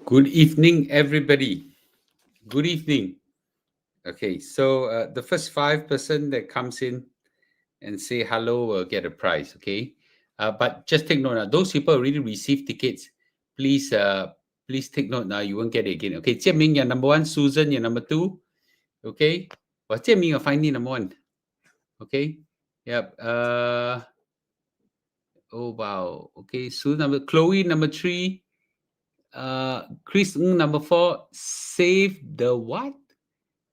Good evening, everybody. Good evening. Okay, so the first 5% that comes in and say hello will get a prize. Okay, but just take note now. Those people already received tickets. Please, please take note now. You won't get it again. Okay, Jian-Ming, you're number one. Susan, you're number two. Okay, well, Jian-Ming, you're finally number one. Okay, yep. Oh wow. Okay, Chloe number three. Chris number four. Save the what?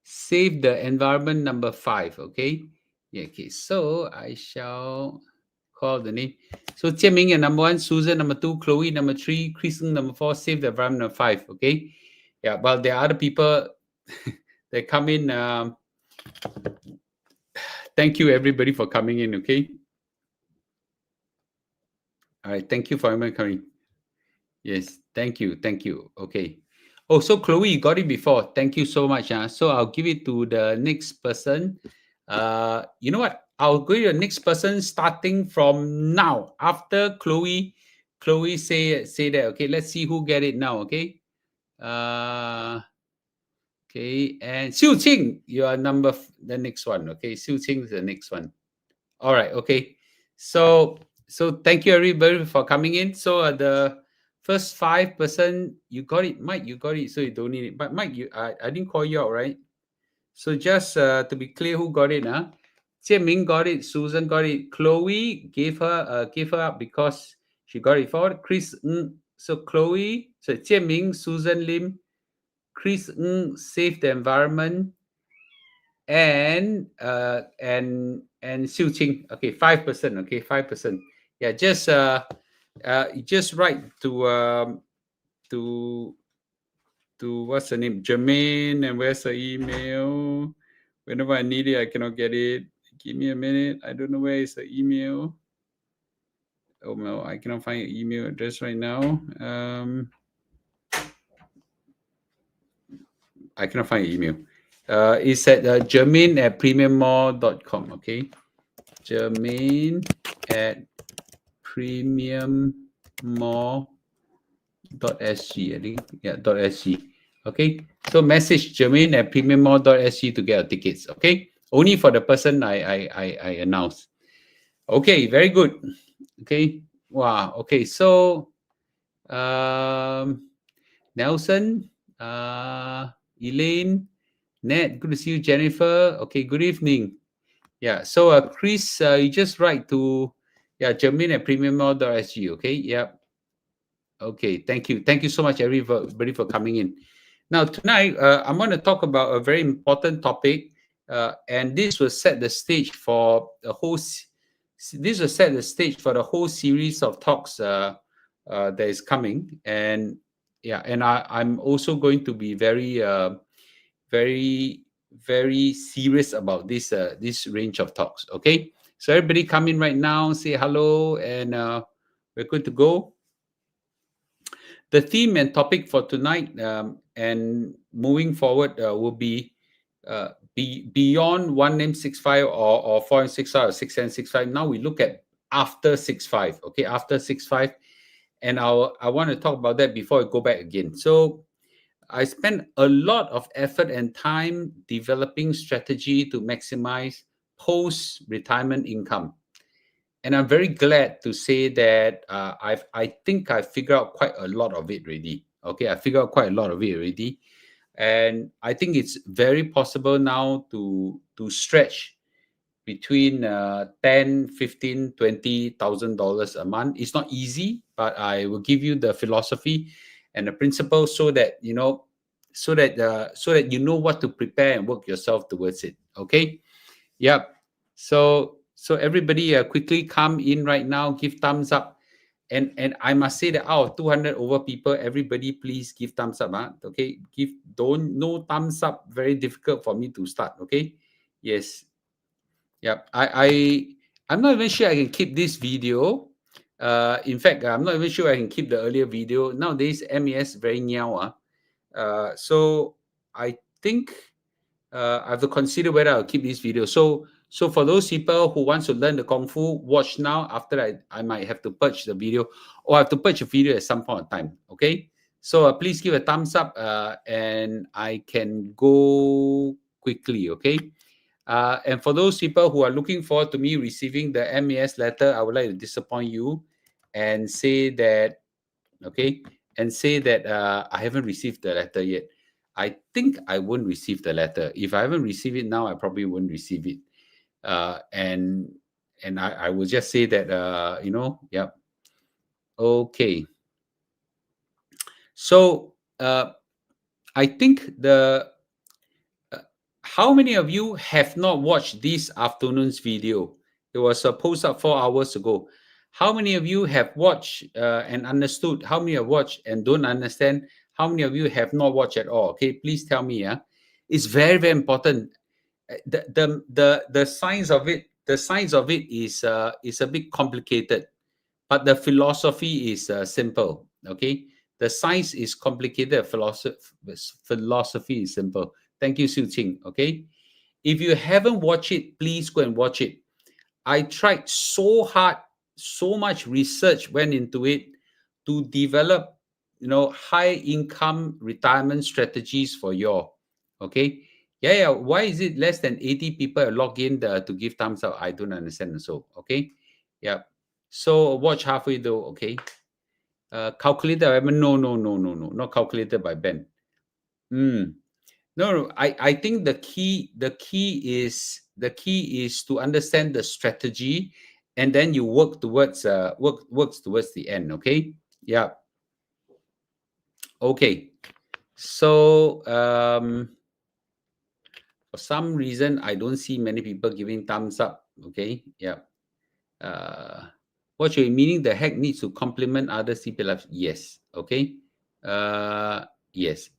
Save the environment number 5. Okay. Yeah. Okay. So I shall call the name. So Jian-Ming, you're number one. Susan, number two. Chloe, number three. Chris, number four. Save the environment, number 5. Okay. Yeah. Well, there are other people that come in. Thank you, everybody, for coming in. Okay. All right. Thank you for everyone coming. Yes. Thank you. Thank you. Okay. Oh, so Chloe, you got it before. Thank you so much. So I'll give it to the next person. You know what? I'll go to the next person starting from now. After Chloe say that. Okay, let's see who get it now. Okay. Okay, and Xiu Qing, you are the next one. Okay, Xiu Qing is the next one. All right. Okay. So thank you everybody for coming in. So the first 5%, you got it, Mike. You got it, so you don't need it. But Mike, I didn't call you out, right? So just to be clear, who got it? Jian-Ming got it. Susan got it. Chloe gave her up because she got it for Chris. So Chloe, so Jian-Ming, Susan Lim, Chris Save the Environment, and Xiu Qing. Okay, 5%. Okay, 5%. Yeah, just write to what's the name, Jermaine, and where's the email? Whenever I need it, I cannot get it. Give me a minute. I don't know where is the email. Oh no, I cannot find your email address right now. I cannot find your email. It's at Jermaine@premiummall.com. Okay, Jermaine@premiummall.sg. I think, yeah, .sg. Okay, so message Jermaine@premiummall.sg to get your tickets. Okay, only for the person I announced. Okay, very good. Okay, wow. Okay, so Nelson, Elaine, Ned, good to see you. Jennifer, okay, good evening. Yeah, so Chris, you just write to Jermaine@premiummall.sg. Okay, yeah. Okay, thank you so much everybody for coming in. Now tonight I'm going to talk about a very important topic, and this will set the stage for the whole series of talks that is coming. And yeah, and I'm also going to be very very serious about this range of talks. Okay, so everybody come in right now, say hello, and we're going to go. The theme and topic for tonight and moving forward will be beyond 1M65 or 4M65 or 6M65. Now we look at after 65. Okay, after 65, and I want to talk about that before I go back again. So I spent a lot of effort and time developing strategy to maximize post-retirement income. And I'm very glad to say that I think I figured out quite a lot of it already. Okay, I figured out quite a lot of it already. And I think it's very possible now to stretch between 10, 15, $20,000 a month. It's not easy, but I will give you the philosophy and the principle so that you know you know what to prepare and work yourself towards it. Okay. Yep. So everybody quickly come in right now, give thumbs up. And I must say that out of 200 over people, everybody please give thumbs up. Okay, no thumbs up, very difficult for me to start. Okay, yes. Yep. I'm not even sure I can keep this video. In fact, I'm not even sure I can keep the earlier video. Nowadays, MES very niao. So I think I have to consider whether I'll keep this video. So for those people who want to learn the Kungfu, watch now. After I might have to purge the video, or I have to purge a video at some point of time. Okay. So please give a thumbs up and I can go quickly, okay? And for those people who are looking forward to me receiving the MES letter, I would like to disappoint you and say that, okay, and say that I haven't received the letter yet. I think I won't receive the letter. If I haven't received it now, I probably won't receive it. And I will just say that, you know, yeah. Okay. So I think how many of you have not watched this afternoon's video? It was posted up 4 hours ago. How many of you have watched and understood? How many have watched and don't understand? How many of you have not watched at all? Okay, please tell me. Yeah, it's very, very important. The science of it, is a bit complicated, but the philosophy is simple. Okay, the science is complicated. Philosophy is simple. Thank you, Su Qing. Okay, if you haven't watched it, please go and watch it. I tried so hard, so much research went into it to develop, you know, high income retirement strategies for you. Okay. Yeah. Why is it less than 80 people log in to give thumbs up? I don't understand. So, okay. Yeah. So watch halfway though. Okay. Calculated by Ben? No, not calculated by Ben. No. I think the key is to understand the strategy, and then you work towards works towards the end. Okay. Yeah. Okay. So for some reason I don't see many people giving thumbs up. Okay. Yeah. What you meaning the hack needs to complement other CPF? Yes. Okay. Yes.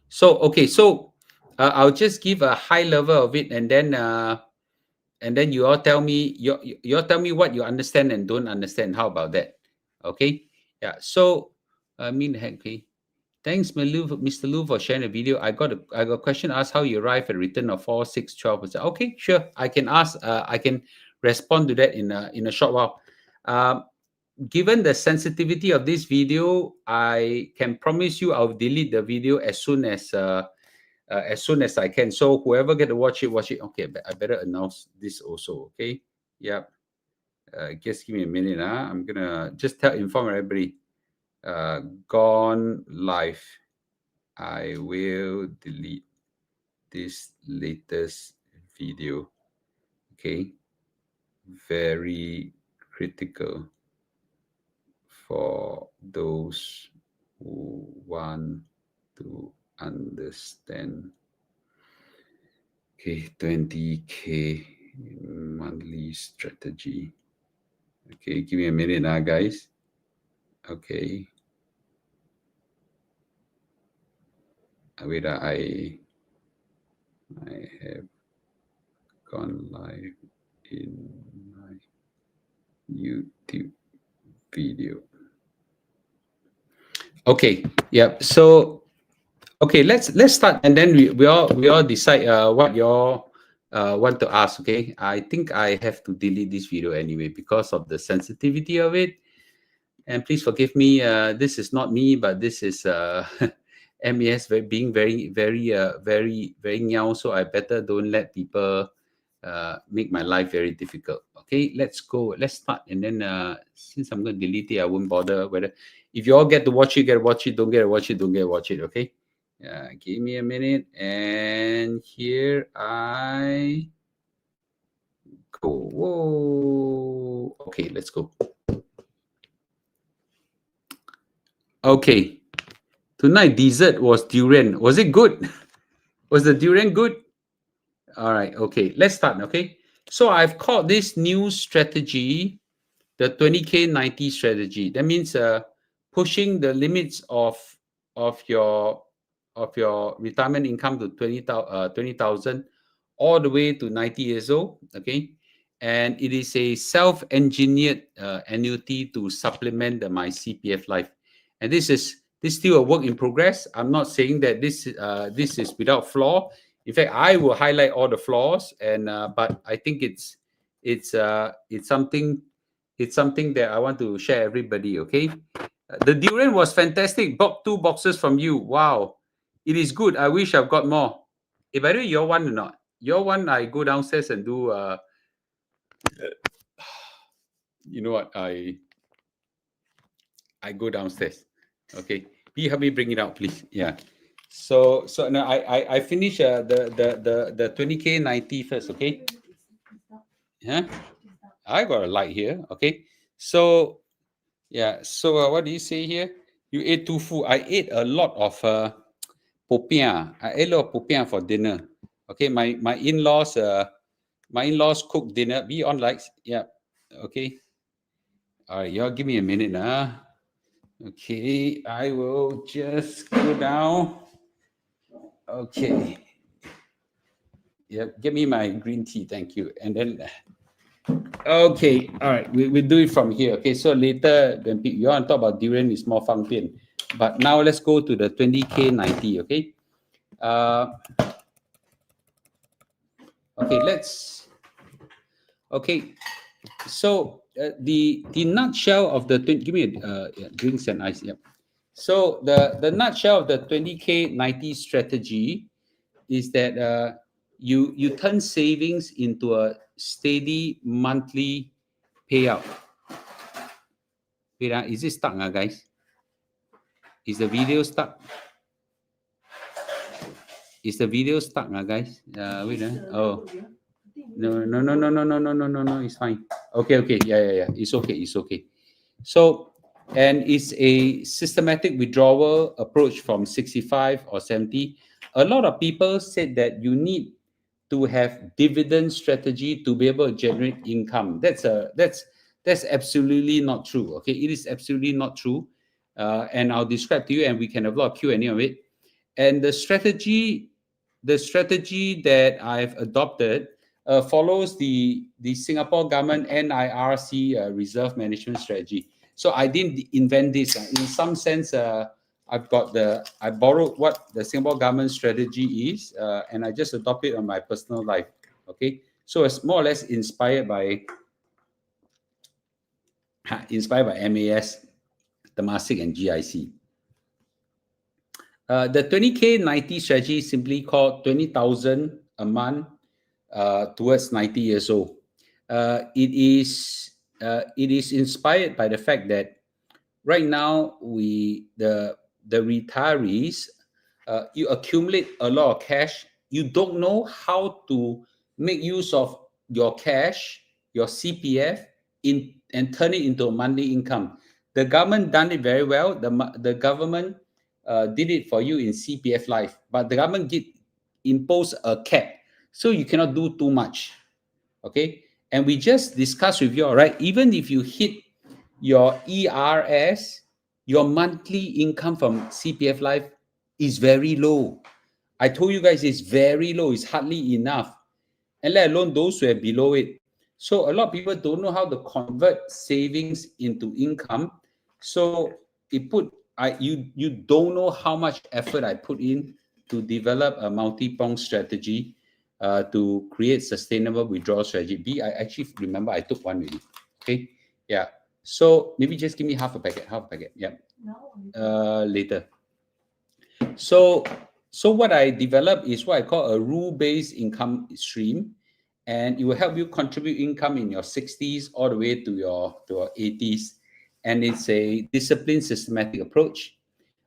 So okay. So I'll just give a high level of it, and then you all tell me you all tell me what you understand and don't understand. How about that? Okay. Yeah. So I mean, okay. Thanks, Mr. Lu, for sharing the video. I got a question asked how you arrive at a return of 4, 6, 12%. Okay, sure. I can ask. I can respond to that in a short while. Given the sensitivity of this video, I can promise you I'll delete the video as soon as I can. So whoever get to watch it, watch it. Okay, I better announce this also. Okay. Yeah. Just give me a minute. I'm gonna just inform everybody. Gone live. I will delete this latest video. Okay. Very critical for those who want to understand. Okay, 20K monthly strategy. Okay, give me a minute now, guys. Okay. Wait, I have gone live in my YouTube video. Okay, yeah. So okay, let's start, and then we all decide what you all want to ask. Okay, I think I have to delete this video anyway because of the sensitivity of it. And please forgive me. This is not me, but this is MES being very meow. So I better don't let people make my life very difficult. Okay, let's go. Let's start. And then since I'm going to delete it, I won't bother whether if you all get to watch it, get to watch it. Don't get to watch it, don't get to watch it. Okay. Give me a minute. And here I go. Whoa. Okay, let's go. Okay. Tonight dessert was durian. Was it good? Was the durian good? All right. Okay. Let's start. Okay. So I've called this new strategy the 20K 90 strategy. That means pushing the limits of your retirement income to 20,000 all the way to 90 years old. Okay. And it is a self-engineered annuity to supplement my CPF Life. And this is still a work in progress. I'm not saying that this is without flaw. In fact, I will highlight all the flaws, and but I think it's something that I want to share everybody. Okay. The durian was fantastic. Bought 2 boxes from you. Wow. It is good. I wish I've got more. By the way, your one or not? Your one, I go downstairs and do, you know what? I go downstairs. Okay. You help me bring it out, please. Yeah. So now I finish the 20K 90 first, okay? Yeah. I got a light here. Okay. So yeah. So what do you say here? You ate tofu. I ate a lot of popiah. I ate a lot of popiah for dinner. Okay. My in-laws cook dinner. Be on likes. Yeah. Okay. All right. Y'all give me a minute now. Okay. I will just go down. Okay. Yep. Give me my green tea. Thank you. And then okay, all right, we do it from here. Okay, so later when you want to talk about durian, is more fun. But now let's go to the 20K 90. Okay, okay. So the nutshell of the 20, give me drinks and ice. Yep. So the nutshell of the 20K 90 strategy is that you turn savings into a steady monthly payout. Wait, is it stuck, guys? Is the video stuck? Is the video stuck, guys? Wait, oh. No, it's fine. Okay, yeah. It's okay. So, and it's a systematic withdrawal approach from 65 or 70. A lot of people said that you need to have dividend strategy to be able to generate income. That's absolutely not true. Okay, it is absolutely not true. And I'll describe to you, and we can have a lot of Q&A of it. And the strategy that I've adopted follows the Singapore government NIRC reserve management strategy. So I didn't invent this. In some sense, I borrowed what the Singapore government strategy is, and I just adopt it on my personal life. Okay, so it's more or less inspired by MAS, Temasek, and GIC. The 20K 90 strategy is simply called 20,000 a month towards 90 years old. It is inspired by the fact that right now the retirees, you accumulate a lot of cash. You don't know how to make use of your cash, your CPF, and turn it into a monthly income. The government done it very well. The government did it for you in CPF Life, but the government impose a cap, so you cannot do too much. Okay, and we just discussed with you, all right, even if you hit your ERS, your monthly income from CPF Life is very low. I told you guys it's very low. It's hardly enough, and let alone those who are below it. So a lot of people don't know how to convert savings into income. So you don't know how much effort I put in to develop a multi-pronged strategy to create sustainable withdrawal strategy. I actually remember I took one already. Okay, yeah. So maybe just give me half a packet. Yeah. Later. So what I developed is what I call a rule-based income stream, and it will help you contribute income in your 60s all the way to your 80s, and it's a disciplined, systematic approach.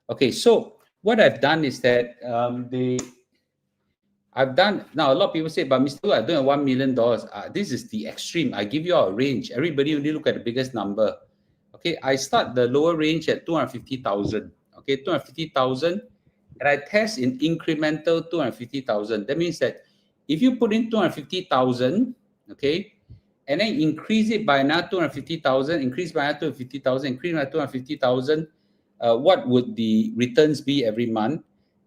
Okay, so what I've done is that I've done now. A lot of people say, "But Mr. Lu, I don't have $1 million." This is the extreme. I give you a range. Everybody only look at the biggest number. Okay, I start the lower range at 250,000. Okay, 250,000, and I test in incremental 250,000. That means that if you put in 250,000, okay, and then increase it by another 250,000, increase by another 250,000, increase by 250,000, what would the returns be every month?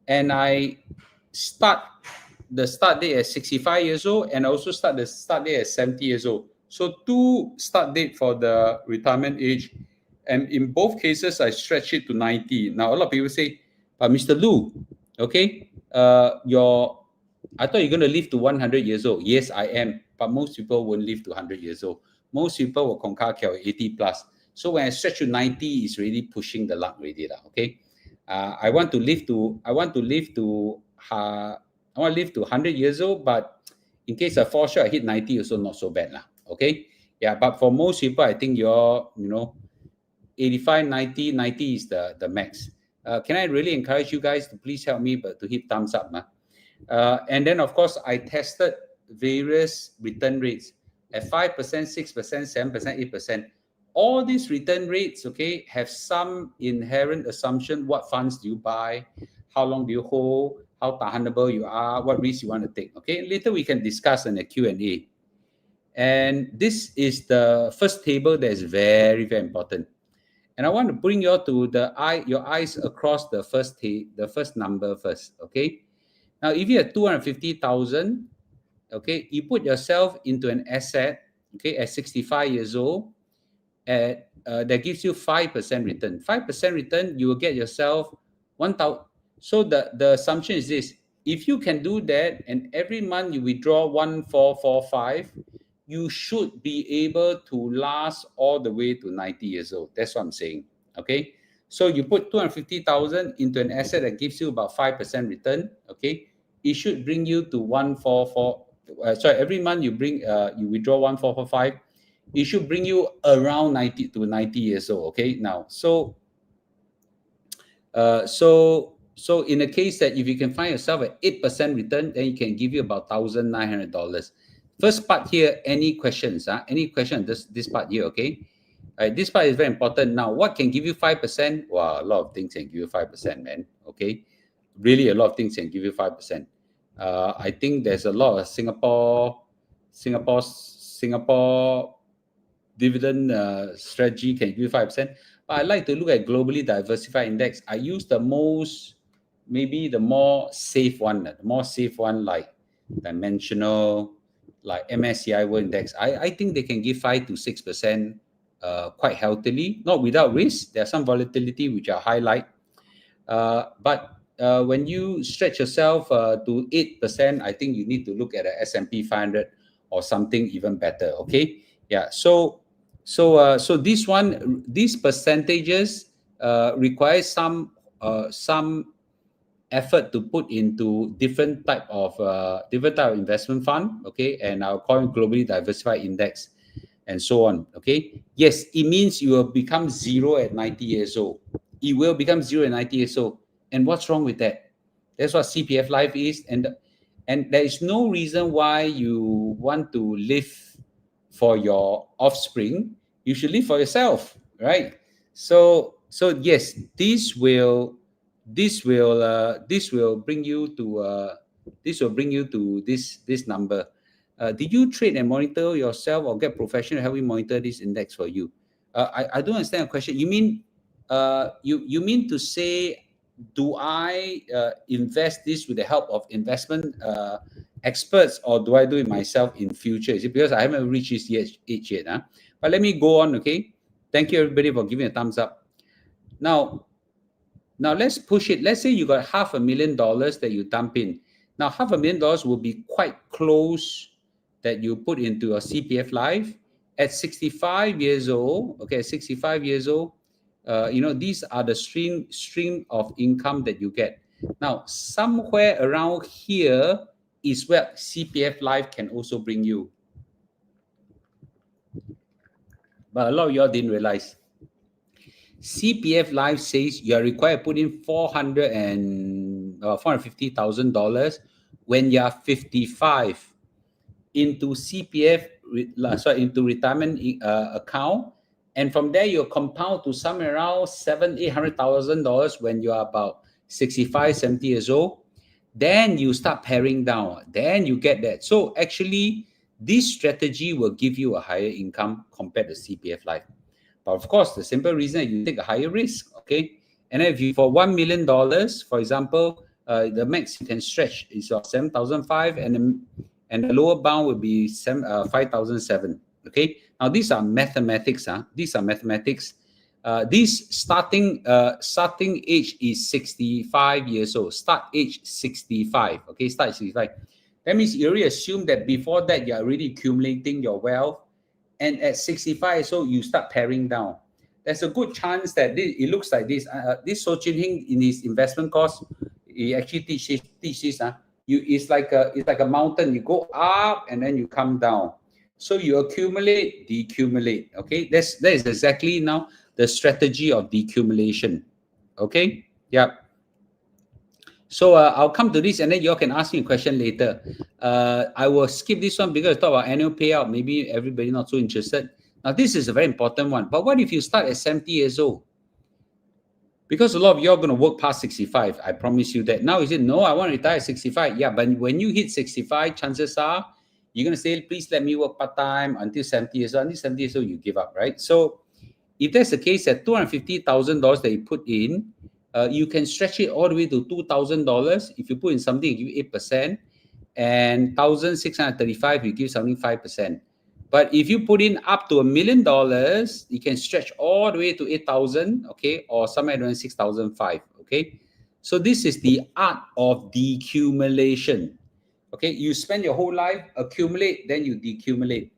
And I start the start date at 65 years old, and also start the start date at 70 years old. So 2 start date for the retirement age, and in both cases I stretch it to 90. Now a lot of people say, "But Mr. Lu, okay, I thought you're going to live to 100 years old." Yes, I am, but most people won't live to 100 years old. Most people will conquer 80 plus. So when I stretch to 90, it's really pushing the luck already, okay? I want to live to 100 years old, but in case I fall short, I hit 90, also not so bad, okay? Yeah, but for most people, I think you're, 85, 90, 90 is the max. Can I really encourage you guys to please help me, but to hit thumbs up, and then of course I tested various return rates at 5%, 6%, 7%, 8%. All these return rates, okay, have some inherent assumption. What funds do you buy? How long do you hold? How tahanable you are? What risks you want to take? Okay, later we can discuss in the Q&A. And this is the first table that is very, very important. And I want to bring you all to your eyes across the first number first. Okay. Now, if you have 250,000, okay, you put yourself into an asset, okay, at 65 years old, that gives you 5% return. 5% return, you will get yourself 1,000. So the assumption is this: if you can do that, and every month you withdraw 1,445, you should be able to last all the way to 90 years old. That's what I'm saying. Okay. So you put 250,000 into an asset that gives you about 5% return. Okay. It should bring you to 144. Every month you withdraw 1,445. It should bring you around 90 to 90 years old. Okay. Now, so in a case that if you can find yourself at 8% return, then it can give you about $1,900. First part here, any questions? Any question this part here, okay? This part is very important. Now, what can give you 5%? Wow, a lot of things can give you 5%, man. Okay, really a lot of things can give you 5%. I think there's a lot of Singapore dividend strategy can give you 5%. But I like to look at globally diversified index. I use maybe the more safe one, like dimensional, like MSCI World Index. I think they can give 5 to 6% quite healthily, not without risk. There's some volatility, which I highlight. But when you stretch yourself to 8%, I think you need to look at a S&P 500 or something even better, okay? Yeah, so these percentages require some effort to put into different type of investment fund, okay, and I'll call it globally diversified index and so on, okay. Yes, it means you will become zero at 90 years old. It will become zero at 90 years old. And what's wrong with that? That's what CPF Life is, and there is no reason why you want to live for your offspring. You should live for yourself, right? So yes, this will bring you to this number. Did you trade and monitor yourself, or get professional help you monitor this index for you? I don't understand the question. You mean you mean to say, do I invest this with the help of investment experts, or do I do it myself in future? Is it because I haven't reached this age yet? But let me go on, okay? Thank you, everybody, for giving a thumbs up. Now let's push it. Let's say you got $500,000 that you dump in. Now, $500,000 will be quite close that you put into your CPF Life at 65 years old. Okay, 65 years old. These are the stream of income that you get. Now, somewhere around here is where CPF Life can also bring you. But a lot of y'all didn't realize. CPF Life says you are required to put in $450,000 when you are 55 into CPF, into retirement account, and from there you compound to somewhere around $700,000-800,000 when you are about 65, 70 years old. Then you start paring down. Then you get that. So actually, this strategy will give you a higher income compared to CPF Life. But of course, the simple reason is you take a higher risk, okay? And if you, for $1 million, for example, the max you can stretch is 7,500, and the lower bound will be 5,700, okay? Now, these are mathematics. These are mathematics. This starting age is 65 years old. Start age 65, okay? Start 65. That means you already assume that before that, you're already accumulating your wealth. And at 65, so you start paring down. there's a good chance that it looks like this. This So Chin Hing in his investment course, he actually teaches this. It's like a mountain. You go up and then you come down. So you accumulate, decumulate. Okay, that is exactly now the strategy of decumulation. Okay, yeah. So I'll come to this, and then you all can ask me a question later. I will skip this one because I talk about annual payout. Maybe everybody not so interested. Now this is a very important one. But what if you start at 70 years old? Because a lot of you are going to work past 65. I promise you that. Now, is it no? I want to retire at 65. Yeah, but when you hit 65, chances are you're going to say, please let me work part-time until 70 years old. Until 70 years old, you give up, right? So if that's the case, at $250,000 that you put in, you can stretch it all the way to $2,000. If you put in something, you give 8%. And 1,635, you give something 5%. But if you put in up to $1 million, you can stretch all the way to 8,000, okay, or somewhere around 6,005, okay. So this is the art of decumulation, okay. You spend your whole life, accumulate, then you decumulate.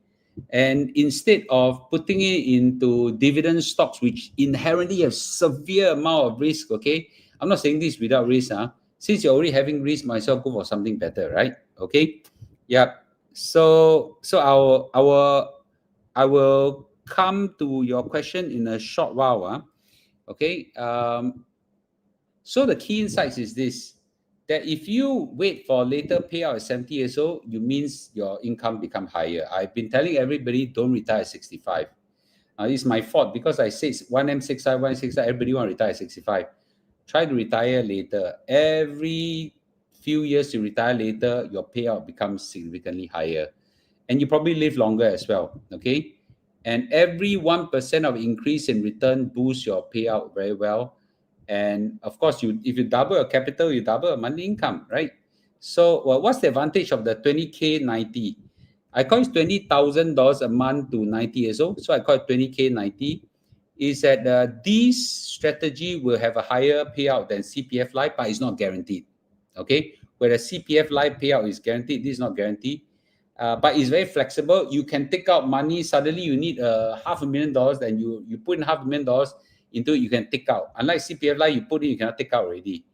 And instead of putting it into dividend stocks, which inherently have severe amount of risk, okay. I'm not saying this without risk, since you're already having risk, might as well go for something better, right? Okay, yeah. So I will come to your question in a short while. Okay. So the key insights is this: that if you wait for later payout at 70 years old, you means your income become higher. I've been telling everybody don't retire at 65. It's my fault because I say 1M65, 165, everybody want to retire at 65. Try to retire later. Every few years you retire later, your payout becomes significantly higher. And you probably live longer as well, okay? And every 1% of increase in return boosts your payout very well. And of course, if you double your capital, you double your monthly income, right? So what's the advantage of the 20K 90? I call it $20,000 a month to 90 years old. So I call it 20K 90. Is that this strategy will have a higher payout than CPF Life, but it's not guaranteed. Okay, where the CPF Life payout is guaranteed, this is not guaranteed. But it's very flexible. You can take out money. Suddenly you need $500,000, then you put in $500,000 into it, you can take out. Unlike CPF Life, you put in, you cannot take out already.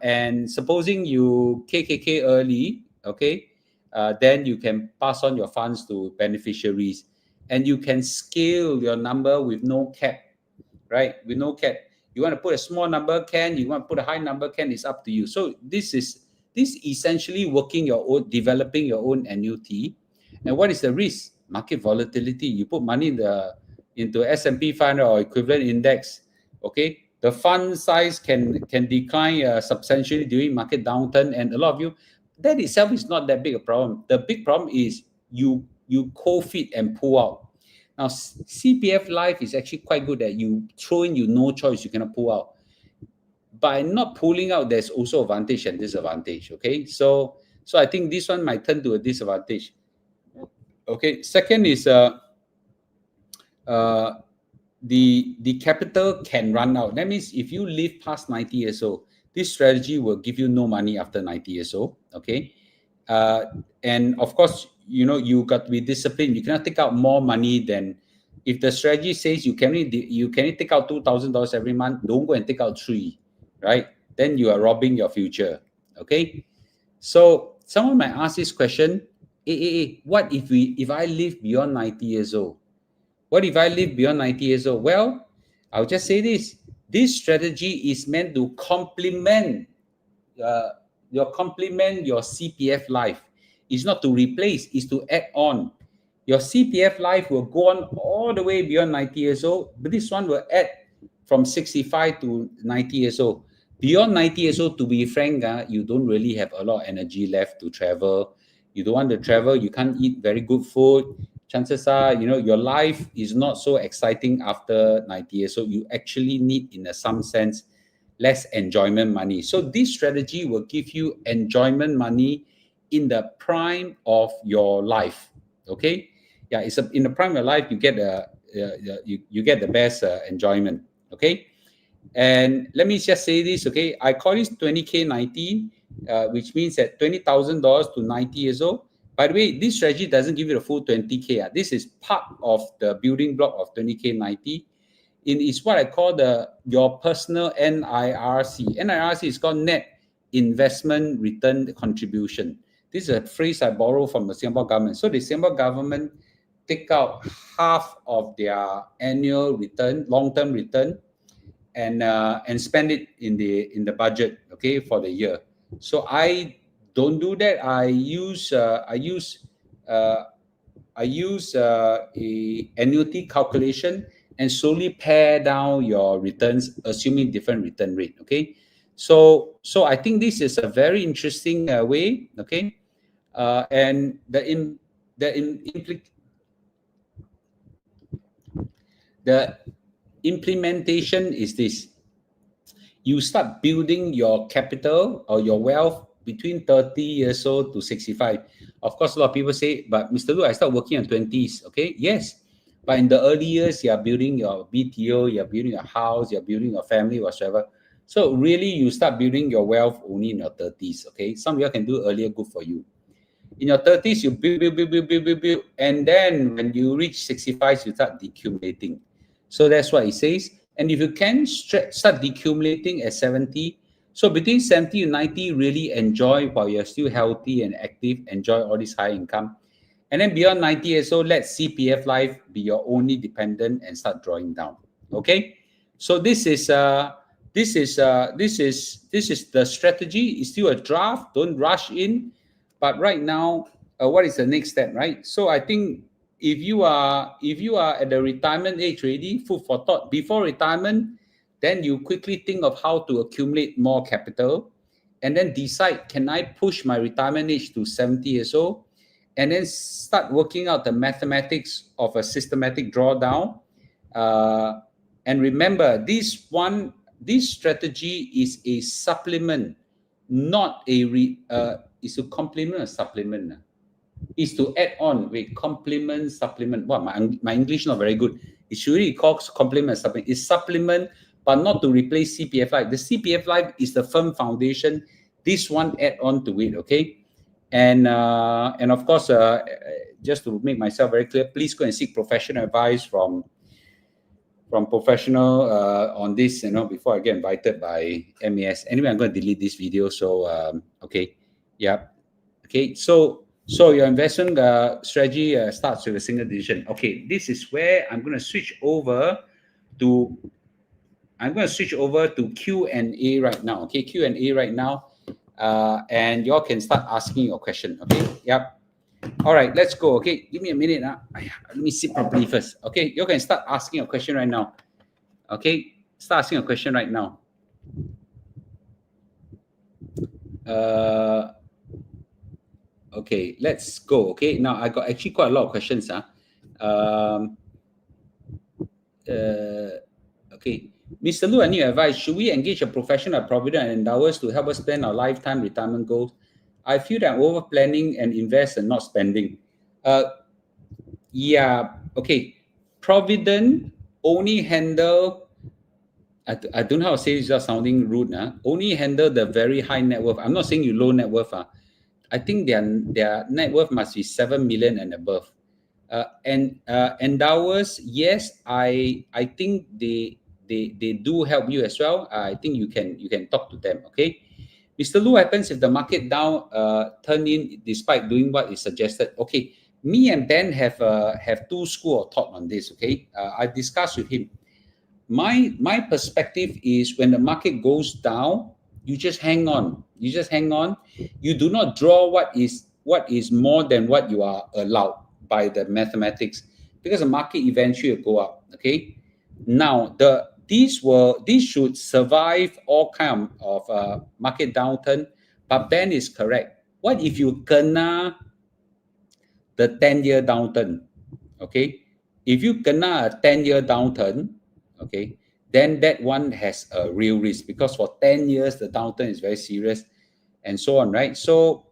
And supposing you KKK early, okay, then you can pass on your funds to beneficiaries. And you can scale your number with no cap, right? With no cap. You want to put a small number, can. You want to put a high number, can. It's up to you. So this essentially working your own, developing your own annuity. And what is the risk? Market volatility. You put money into S&P 500 or equivalent index, okay? The fund size can decline substantially during market downturn. And a lot of you, that itself is not that big a problem. The big problem is you co-fit and pull out. Now, CPF Life is actually quite good at you throw in, you no choice, you cannot pull out. By not pulling out, there's also advantage and disadvantage, okay? So I think this one might turn to a disadvantage. Okay, second is the capital can run out. That means if you live past 90 years old, this strategy will give you no money after 90 years old, okay? And of course, you got to be disciplined. You cannot take out more money than, if the strategy says you can only take out $2,000 every month, don't go and take out 3, right? Then you are robbing your future, okay? So someone might ask this question, what if I live beyond 90 years old? What if I live beyond 90 years old? Well, I'll just say this. This strategy is meant to complement your CPF Life. It's not to replace, it's to add on. Your CPF Life will go on all the way beyond 90 years old, but this one will add from 65 to 90 years old. Beyond 90 years old, to be frank, you don't really have a lot of energy left to travel. You don't want to travel, you can't eat very good food. Chances are, your life is not so exciting after 90 years old. You actually need, in some sense, less enjoyment money. So this strategy will give you enjoyment money in the prime of your life. Okay, yeah, it's in the prime of your life, you get you get the best enjoyment. Okay, and let me just say this. Okay, I call this 20K 90, which means that $20,000 to 90 years old. By the way, this strategy doesn't give you the full 20K. This is part of the building block of 20K 90. is what I call your personal NIRC. NIRC is called net investment return contribution. This is a phrase I borrow from the Singapore government. So the Singapore government take out half of their annual return, long-term return, and spend it in the budget, okay, for the year. So I don't do that. I use a annuity calculation and slowly pare down your returns, assuming different return rate. Okay, so I think this is a very interesting way. Okay, and the implementation is this: you start building your capital or your wealth between 30 years old to 65. Of course, a lot of people say, but Mr. Lu, I start working in 20s. Okay, yes. But in the early years, you are building your BTO, you're building a house, you're building a family, whatsoever. So really, you start building your wealth only in your 30s. Okay, some of you can do earlier, good for you. In your 30s, you build. And then when you reach 65, you start decumulating. So that's what it says. And if you can start decumulating at 70, so between 70 and 90, really enjoy while you're still healthy and active, enjoy all this high income. And then beyond 90 years old, let CPF Life be your only dependent and start drawing down. Okay? So this is the strategy. It's still a draft. Don't rush in. But right now, what is the next step, right? So I think if you are at the retirement age ready, food for thought. Before retirement, then you quickly think of how to accumulate more capital, and then decide, can I push my retirement age to 70 years old? And then start working out the mathematics of a systematic drawdown. And remember, this strategy is a supplement, not is to complement or supplement. Is to add on. Wait, complement, supplement. Wow, my English not very good. It should really call complement supplement. It's supplement, but not to replace CPF Life. The CPF Life is the firm foundation. This one add on to it, okay? And of course, just to make myself very clear, please go and seek professional advice from professional on this, before I get invited by MES. Anyway, I'm going to delete this video. So, okay. Yeah. Okay. So your investment strategy starts with a single decision. Okay. This is where I'm going to switch over to Q&A right now. Okay. Q&A right now. And y'all can start asking your question. Okay. Yep. All right, let's go. Okay, give me a minute. Let me sit properly first. Okay, you can start asking a question right now. Okay, start asking a question right now. Okay, let's go. Okay, now I got actually quite a lot of questions. Okay, Mr. Lu, I need your advice. Should we engage a professional provider and endowers to help us plan our lifetime retirement goals? I feel that I'm over planning and invest and not spending. Yeah, okay. Provident only handle, I don't know how to say this without sounding rude. Only handle the very high net worth. I'm not saying you low net worth. I think their net worth must be 7 million and above. And endowers, yes, I think they do help you as well. I think you can talk to them. Okay. Mr. Lu, happens if the market down turn in despite doing what is suggested? Okay, me and Ben have two school of thought on this. Okay, I discussed with him. My perspective is when the market goes down, you just hang on. You just hang on. You do not draw what is more than what you are allowed by the mathematics, because the market eventually will go up. Okay, now these should survive all kind of market downturn. But Ben is correct. What if you kena the 10-year downturn? Okay, if you kena a 10-year downturn, okay, then that one has a real risk, because for 10 years the downturn is very serious, and so on, right? So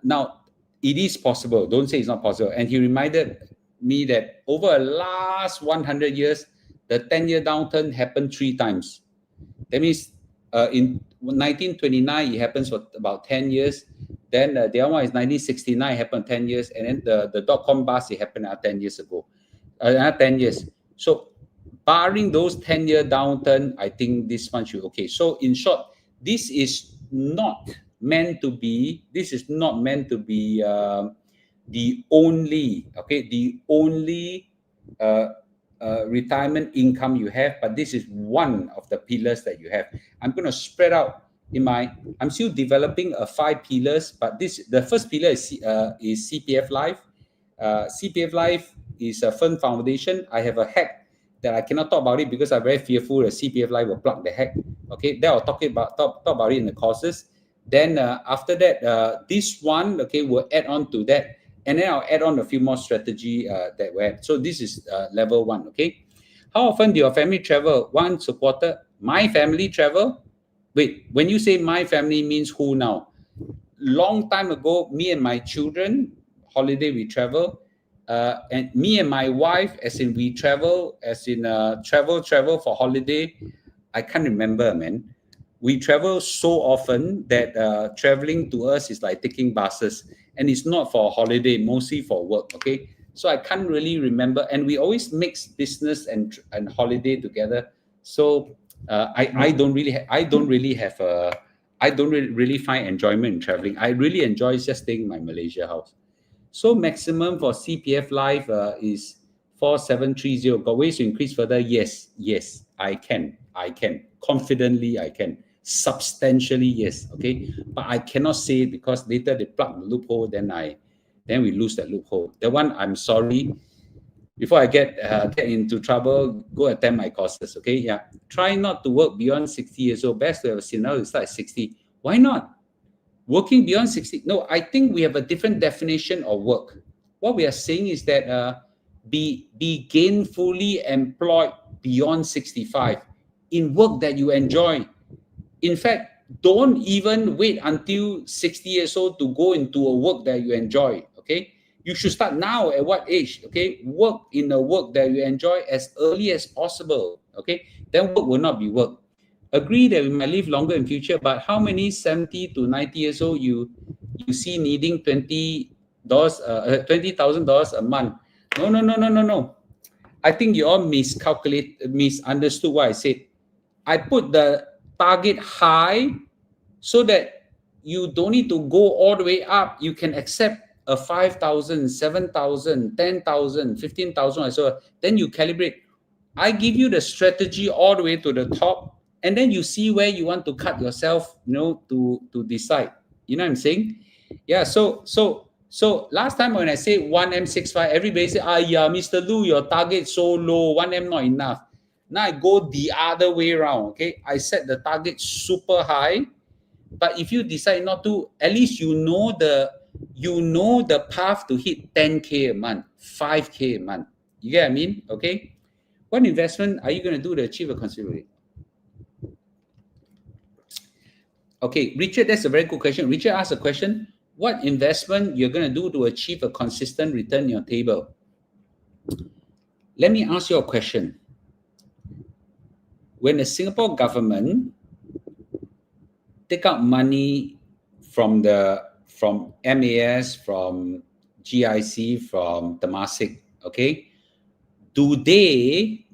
now it is possible. Don't say it's not possible. And he reminded me that over the last 100 years, the 10-year downturn happened 3 times. That means in 1929, it happens for about 10 years. Then the other one is 1969, it happened 10 years. And then the dot-com bust, it happened 10 years ago. Another 10 years. So barring those 10-year downturn, I think this one should okay. So in short, this is not meant to be the only retirement income you have, but this is one of the pillars that you have. I'm going to spread out I'm still developing 5 pillars, but the first pillar is CPF Life. CPF Life is a fund foundation. I have a hack that I cannot talk about it because I'm very fearful that CPF Life will plug the hack. Okay, then I'll talk about it in the courses. Then after that, this one, okay, will add on to that, and then I'll add on a few more strategy that we have. So this is level 1. Okay, how often do your family travel? Once a quarter. My family travel. Wait, when you say my family, means who now? Long time ago, me and my children, holiday we travel, and me and my wife, as in we travel, as in travel for holiday. I can't remember, man. We travel so often that traveling to us is like taking buses, and it's not for holiday, mostly for work. Okay, so I can't really remember, and we always mix business and holiday together. So I don't really find enjoyment in traveling. I really enjoy just staying in my Malaysia house. So maximum for CPF Life is 4730. Got ways to increase further? Yes, I can. Confidently, I can. Substantially, yes. Okay, but I cannot say it because later they plug the loophole, then we lose that loophole. That one, I'm sorry. Before I get into trouble, go attend my courses. Okay, yeah. Try not to work beyond 60 years old. Best to have a scenario to start at 60. Why not? Working beyond 60? No, I think we have a different definition of work. What we are saying is that be gainfully employed beyond 65 in work that you enjoy. In fact, don't even wait until 60 years old to go into a work that you enjoy. Okay, you should start now. At what age? Okay, work in a work that you enjoy as early as possible. Okay, then work will not be work. Agree that we might live longer in future, but how many 70 to 90 years old you see needing $20,000 a month? No. I think you all misunderstood what I said. I put the target high so that you don't need to go all the way up. You can accept a 5,000, 7,000, 10,000, 15,000, so then you calibrate. I give you the strategy all the way to the top, and then you see where you want to cut yourself, to decide. You know what I'm saying? Yeah. So last time when I say 1M65, everybody say, yeah, Mr. Lu, your target so low, 1M not enough. Now I go the other way around. Okay, I set the target super high, but if you decide not to, at least you know the path to hit 10K a month, 5K a month. You get what I mean? Okay. What investment are you going to do to achieve a considerable rate? Okay, Richard, that's a very good question. Richard asked a question: what investment you're going to do to achieve a consistent return on your table? Let me ask you a question. When the Singapore government take out money from MAS, from GIC, from Temasek, okay, do they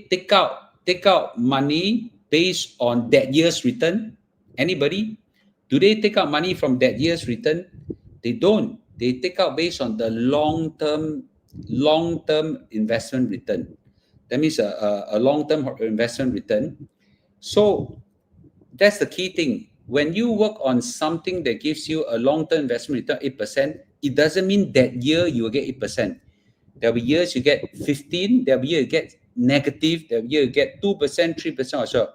take out money based on that year's return? Anybody? Do they take out money from that year's return? They don't. They take out based on the long-term investment return. That means a long-term investment return. So that's the key thing. When you work on something that gives you a long-term investment return 8%, it doesn't mean that year you will get 8%. There'll be years you get 15, there'll be years you get negative, there'll be years you get 2%, 3% or so.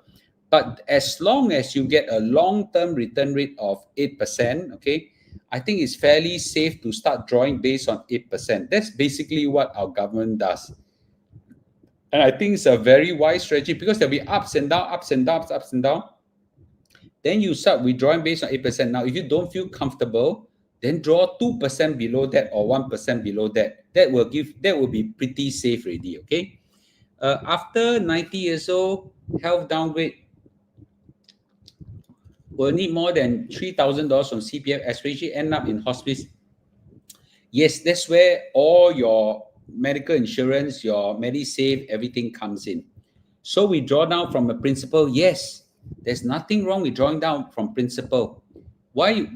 But as long as you get a long-term return rate of 8%, okay, I think it's fairly safe to start drawing based on 8%. That's basically what our government does. And I think it's a very wise strategy because there'll be ups and downs. Then you start withdrawing based on 8%. Now, if you don't feel comfortable, then draw 2% below that or 1% below that. That will be pretty safe already, okay? After 90 years old, health downgrade will need more than $3,000 from CPF, especially end up in hospice. Yes, that's where all your medical insurance, your MediSave, everything comes in. So we draw down from a principal. Yes, there's nothing wrong with drawing down from principal. Why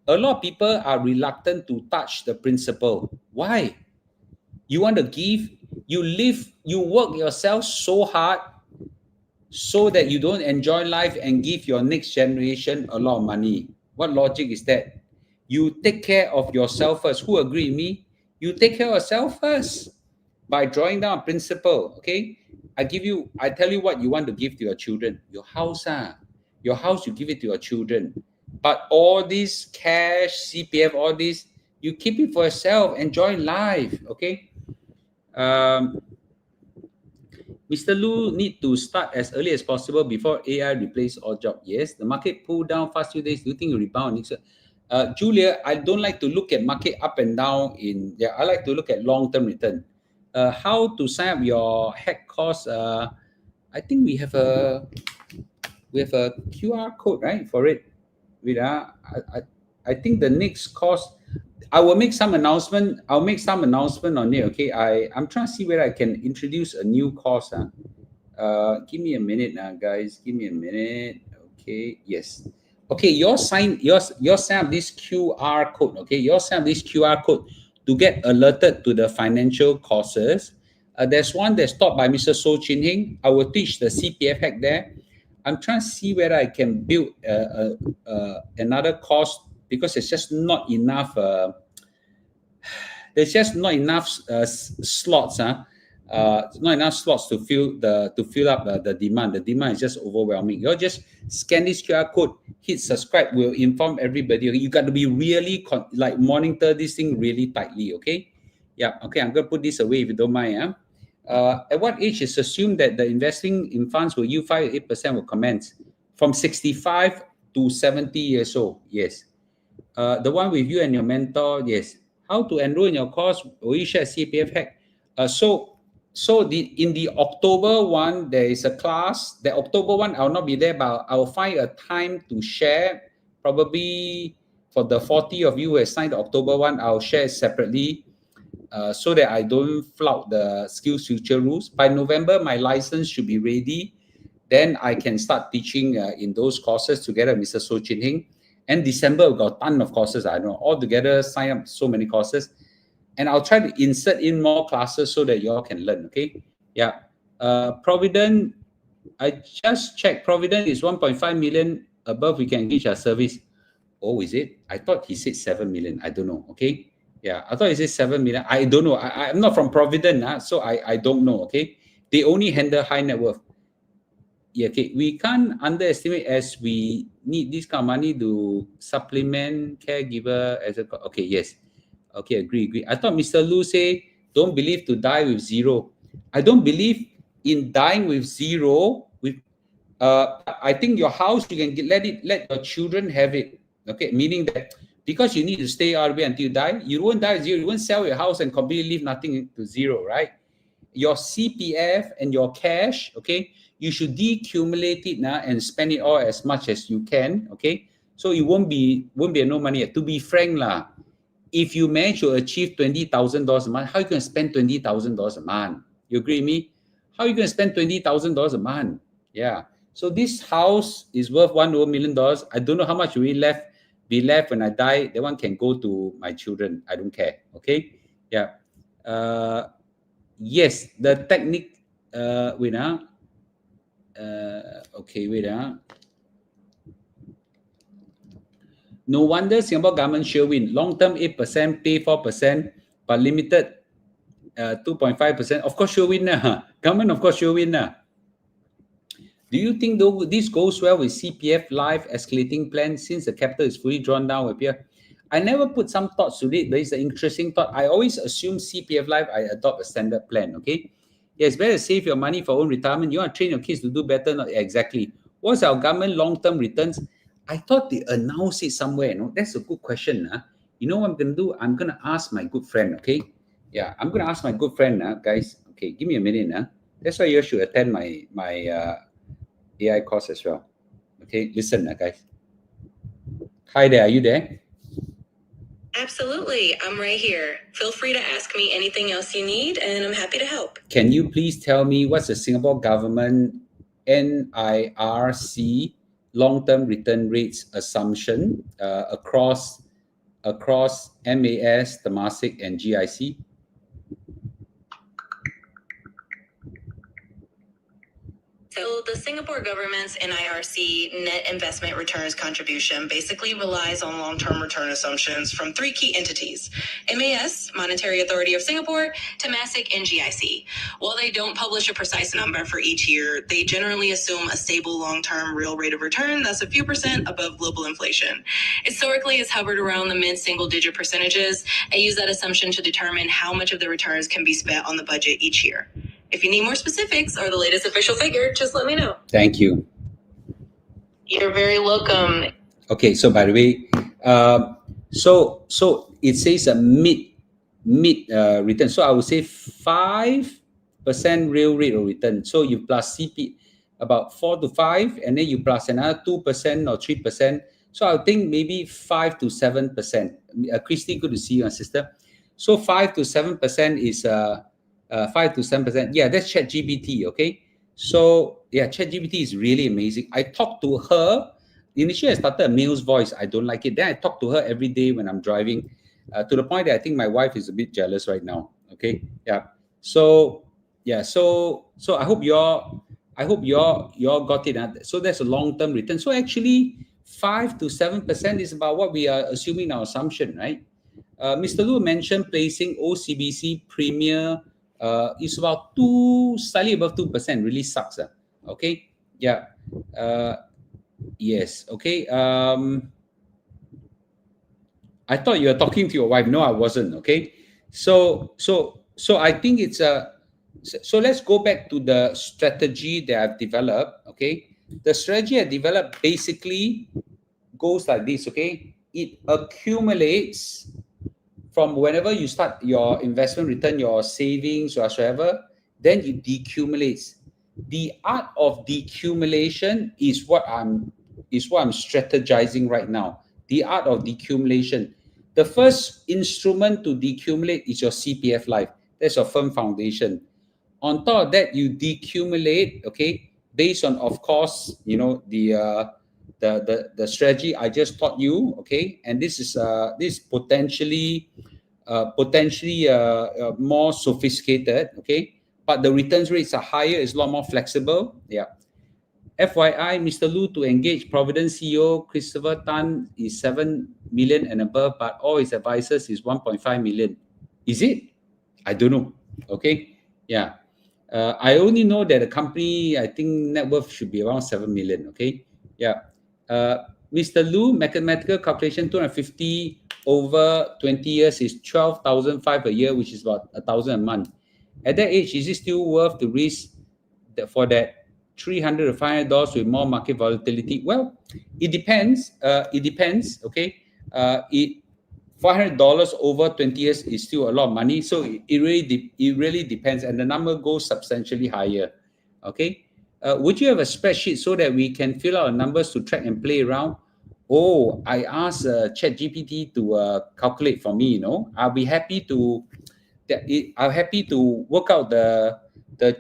a lot of people are reluctant to touch the principal? Why? You want to give, you work yourself so hard so that you don't enjoy life and give your next generation a lot of money. What logic is that? You take care of yourself first. Who agree with me? You take care of yourself first by drawing down a principal. Okay, I tell you what you want to give to your children. Your house, your house, you give it to your children. But all this cash, CPF, all this, you keep it for yourself. Enjoy life. Okay. Mr. Lu need to start as early as possible before AI replace all jobs. Yes, the market pull down past few days. Do you think it rebound next year? Julia, I don't like to look at market up and down. I like to look at long-term return. How to sign up your hack course? I think we have a QR code, right, for it. I think the next course, I will make some announcement. I'll make some announcement on it. Okay, I'm trying to see whether I can introduce a new course. Give me a minute now, guys. Give me a minute. Okay, yes. Okay, your sign up this QR code. Okay, your sign up this QR code to get alerted to the financial courses. There's one that's taught by Mr. So Chin Heng. I will teach the CPF hack there. I'm trying to see whether I can build another course because it's just not enough. There's just not enough slots. Not enough slots to fill up the demand. The demand is just overwhelming. You just scan this QR code, hit subscribe. Will inform everybody. You got to be really monitor this thing really tightly. Okay. Yeah. Okay. I'm gonna put this away if you don't mind. At what age is assumed that the investing in funds will yield 5 to 8% will commence? From 65 to 70 years old. Yes. The one with you and your mentor. Yes. How to enroll in your course? Will you share CPF hack? In the October one, there is a class. The October one, I'll not be there, but I'll find a time to share. Probably for the 40 of you who have signed the October one, I'll share separately so that I don't flout the Skills Future rules. By November, my license should be ready. Then I can start teaching in those courses together with Mr. So Chin Heng. And December, we've got a ton of courses. I don't know. All together, sign up so many courses. And I'll try to insert in more classes so that you all can learn, okay? Yeah. Provident, I just checked. Provident is 1.5 million above we can engage our service. Oh, is it? I thought he said 7 million. I don't know, okay? Yeah, I thought he said 7 million. I don't know. I'm not from Provident, so I don't know, okay? They only handle high net worth. Yeah, okay. We can't underestimate as we need this kind of money to supplement caregiver as a... Okay, yes. Okay, agree. I thought Mr. Lu say, don't believe to die with zero. I don't believe in dying with zero. I think your house, you can let your children have it. Okay, meaning that because you need to stay all the way until you die, you won't die with zero. You won't sell your house and completely leave nothing to zero, right? Your CPF and your cash, okay, you should decumulate it now and spend it all as much as you can, okay? So it won't be no money. To be frank, if you manage to achieve $20,000 a month, how are you going to spend $20,000 a month? You agree with me? How are you going to spend $20,000 a month? Yeah. So this house is worth $1 million. I don't know how much will be left when I die. That one can go to my children. I don't care. Okay. Yeah. Yes. The technique. Wait. Okay. Wait. No wonder Singapore government sure win. Long-term 8%, pay 4%, but limited 2.5%. Of course sure win. Government of course sure win. Do you think though this goes well with CPF Life escalating plan since the capital is fully drawn down with here? I never put some thoughts to it, but it's an interesting thought. I always assume CPF Life, I adopt a standard plan, okay? Yeah, it's better to save your money for own retirement. You want to train your kids to do better? Not exactly. What's our government long-term returns? I thought they announced it somewhere. No, that's a good question. You know what I'm going to do? I'm going to ask my good friend, okay? Yeah, I'm going to ask my good friend, guys. Okay, give me a minute. That's why you should attend my AI course as well. Okay, listen, guys. Hi there, are you there? Absolutely. I'm right here. Feel free to ask me anything else you need, and I'm happy to help. Can you please tell me what's the Singapore government NIRC long-term return rates assumption across MAS, Temasek, and GIC? So the Singapore government's NIRC net investment returns contribution basically relies on long-term return assumptions from three key entities: MAS, Monetary Authority of Singapore, Temasek, and GIC. While they don't publish a precise number for each year, they generally assume a stable long-term real rate of return that's a few percent above global inflation. Historically, it's hovered around the mid-single-digit percentages, and use that assumption to determine how much of the returns can be spent on the budget each year. If you need more specifics or the latest official figure, just let me know. Thank you. You're very welcome. Okay, so by the way, so it says a mid return. So I would say 5% real rate of return. So you plus CP about 4 to 5, and then you plus another 2% or 3%. So I think maybe 5 to 7%. Christy, good to see you, sister. So 5 to 7% is 5 to 7%. Yeah, that's ChatGPT. Okay, so yeah, ChatGPT is really amazing. I talked to her. Initially, I started a male's voice. I don't like it. Then I talk to her every day when I'm driving, to the point that I think my wife is a bit jealous right now. Okay, yeah. So yeah, so I hope y'all got it. So that's a long-term return. So actually, 5 to 7% is about what we are assuming our assumption, right? Mr. Lu mentioned placing OCBC Premier is about slightly above 2%. Really sucks. Okay, yeah. Yes. Okay. I thought you were talking to your wife. No, I wasn't. Okay. So I think it's a. So let's go back to the strategy that I've developed. Okay. The strategy I developed basically goes like this. Okay. It accumulates from whenever you start your investment return, your savings, or whatsoever, then it decumulates. The art of decumulation is what I'm strategizing right now. The art of decumulation. The first instrument to decumulate is your CPF Life. That's your firm foundation. On top of that, you decumulate, okay, based on, of course, you know, the strategy I just taught you, okay, and this is potentially more sophisticated, okay, but the returns rates are higher. It's a lot more flexible. Yeah. FYI, Mr. Lu to engage Providence CEO Christopher Tan is 7 million and above, but all his advisors is 1.5 million. Is it? I don't know. Okay. Yeah. I only know that the company, I think net worth should be around 7 million. Okay. Yeah. Mr. Lu, mathematical calculation, 250 over 20 years is 12,500 a year, which is about 1,000 a month. At that age, is it still worth the risk for that $300 to $500 with more market volatility? Well, it depends. Okay. $500 over 20 years is still a lot of money. So it really depends, and the number goes substantially higher. Okay. Would you have a spreadsheet so that we can fill out numbers to track and play around? Oh, I asked ChatGPT to calculate for me. You know, I'll be happy to. I'm happy to work out the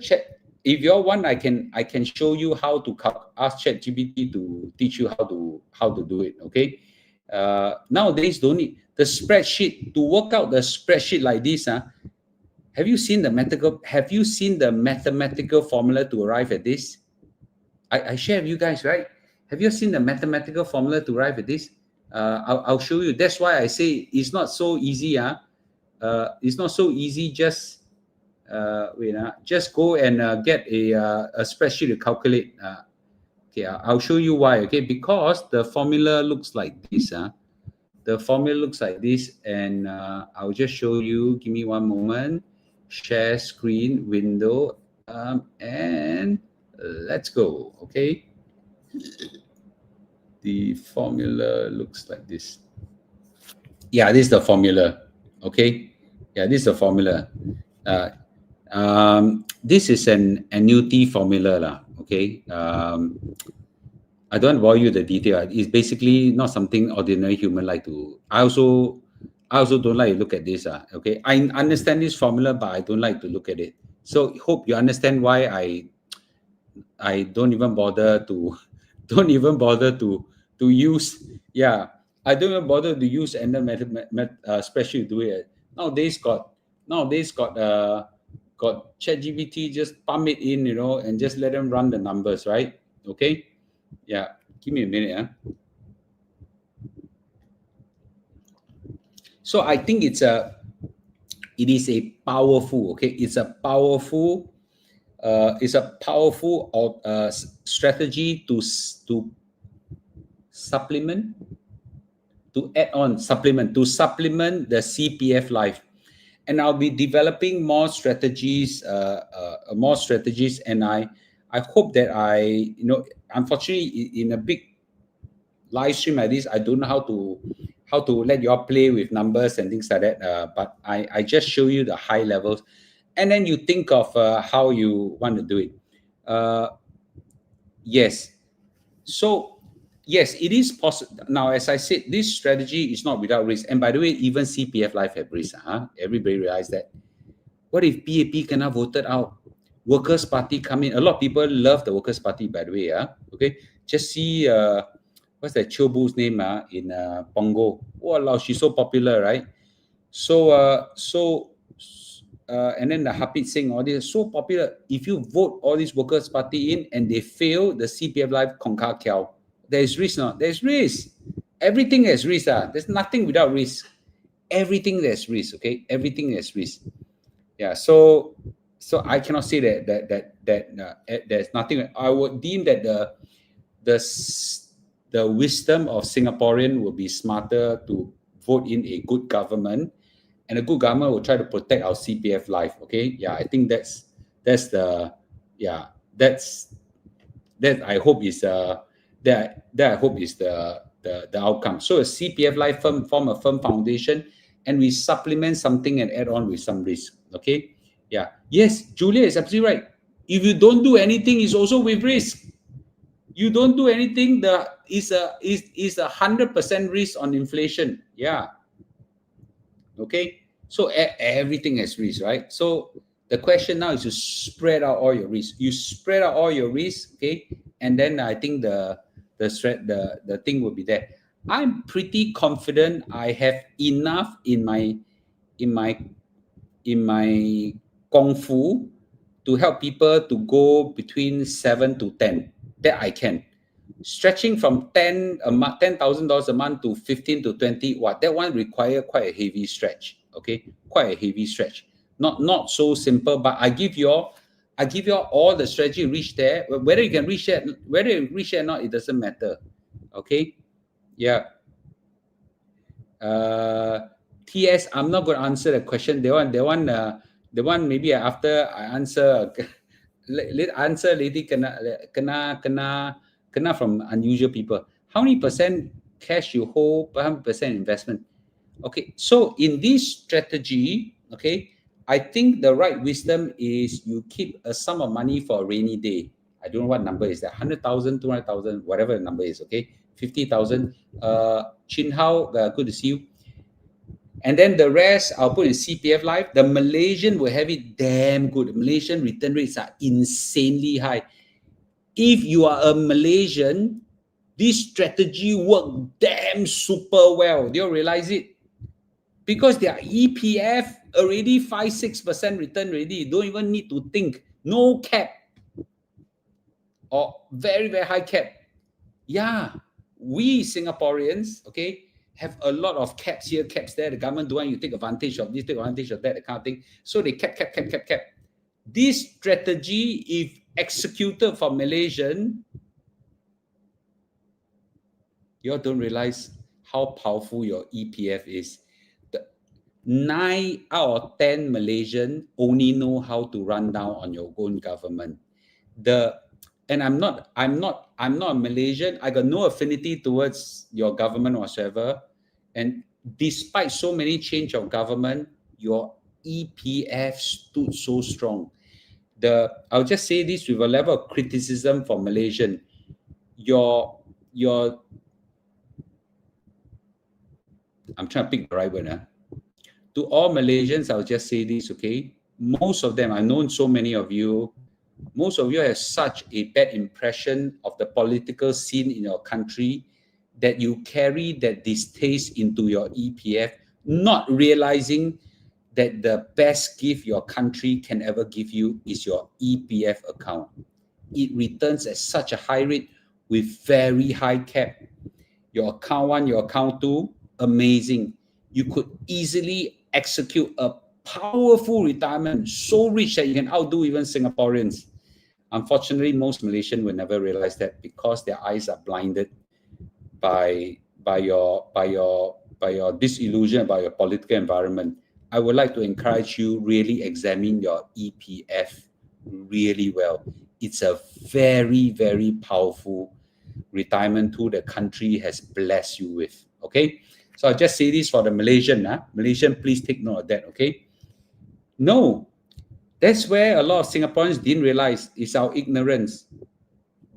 chat. If you all want, I can show you how to ask ChatGPT to teach you how to do it. Okay. Nowadays, don't need the spreadsheet to work out the spreadsheet like this. Have you seen the mathematical formula to arrive at this? I share with you guys, right? Have you seen the mathematical formula to arrive at this? I'll show you. That's why I say it's not so easy. It's not so easy. Just just go and get a spreadsheet to calculate. Okay, I'll show you why. Okay, because the formula looks like this. The formula looks like this, and I'll just show you. Give me one moment. Share screen window, and let's go. Okay. The formula looks like this. Yeah, this is the formula. Okay. Yeah, this is the formula. This is an annuity formula lah. Okay. I don't bore you the detail. It's basically not something ordinary human like to. I I also don't like to look at this. Okay, I understand this formula, but I don't like to look at it. So hope you understand why I don't even bother to don't even bother to use. Yeah, I don't even bother to use and the spreadsheet to do it. Nowadays got ChatGPT, just pump it in, and just let them run the numbers, right? Okay. Yeah, give me a minute. So I think it is a powerful, okay, it's a powerful strategy to supplement to supplement the CPF Life. And I'll be developing more strategies, and I hope that unfortunately, in a big live stream like this, I don't know how to let you all play with numbers and things like that. But I just show you the high levels, and then you think of how you want to do it. Yes. So yes, it is possible. Now, as I said, this strategy is not without risk. And by the way, even CPF Life have risk. Everybody realize that. What if PAP cannot voted out? Workers' Party come in. A lot of people love the Workers' Party, by the way. Okay. Just see what's that Chobu's name in Pongo. Wow, she's so popular, right? And then the Hapit Singh, all this so popular. If you vote all these Workers' Party in and they fail the CPF Life Kongka Kiao, there is risk not? There's risk. Everything has risk. There's nothing without risk. Everything there's risk. Okay, everything there's risk. Yeah. So I cannot say that there's nothing. I would deem that the wisdom of Singaporean will be smarter to vote in a good government, and a good government will try to protect our CPF Life. Okay. Yeah. I think that I hope is that I hope is the outcome. So a CPF Life form a firm foundation, and we supplement something and add on with some risk. Okay. Yeah. Yes, Julia is absolutely right. If you don't do anything, it's also with risk. You don't do anything, is 100% risk on inflation. Yeah. Okay. So everything has risk, right? So the question now is to spread out all your risk. You spread out all your risk, okay, and then I think the thing will be there. I'm pretty confident I have enough in my Kungfu to help people to go between 7 to 10. That I can. Stretching from $10,000 a month to 15 to 20. That one require quite a heavy stretch. Okay, quite a heavy stretch. Not so simple, but I give you all all the strategy reach there. Whether you can reach that, whether you reach it or not, it doesn't matter. Okay, yeah. TS, I'm not going to answer the question. The one maybe after I answer, answer lady kena from unusual people. How many percent cash you hold, how many percent investment? Okay, so in this strategy, okay, I think the right wisdom is you keep a sum of money for a rainy day. I don't know what number is that, 100,000, 200,000, whatever the number is, okay, 50,000. Chin Hao, good to see you. And then the rest, I'll put in CPF Life. The Malaysian will have it damn good. The Malaysian return rates are insanely high. If you are a Malaysian, this strategy works damn super well. Do you realize it? Because their EPF already 5-6% return already. Don't even need to think. No cap. Or very, very high cap. Yeah. We Singaporeans, okay, have a lot of caps here, caps there. The government don't want you to take advantage of this, take advantage of that, that kind of thing. So they cap. This strategy, if executed for Malaysian, you all don't realize how powerful your EPF is. 9 out of 10 Malaysian only know how to run down on your own government. And I'm not a Malaysian. I got no affinity towards your government whatsoever. And despite so many change of government, your EPF stood so strong. I'll just say this with a level of criticism for Malaysian. I'm trying to pick the right word. to all Malaysians, I'll just say this, okay? Most of them, I've known so many of you, most of you have such a bad impression of the political scene in your country that you carry that distaste into your EPF, not realizing that the best gift your country can ever give you is your EPF account. It returns at such a high rate with very high cap. Your account 1, your account 2, amazing. You could easily execute a powerful retirement, so rich that you can outdo even Singaporeans. Unfortunately, most Malaysians will never realize that because their eyes are blinded by your disillusion about your political environment. I would like to encourage you really examine your EPF really well. It's a very, very powerful retirement tool the country has blessed you with. Okay, so I'll just say this for the Malaysian. Malaysian, please take note of that. Okay, no, that's where a lot of Singaporeans didn't realize is our ignorance.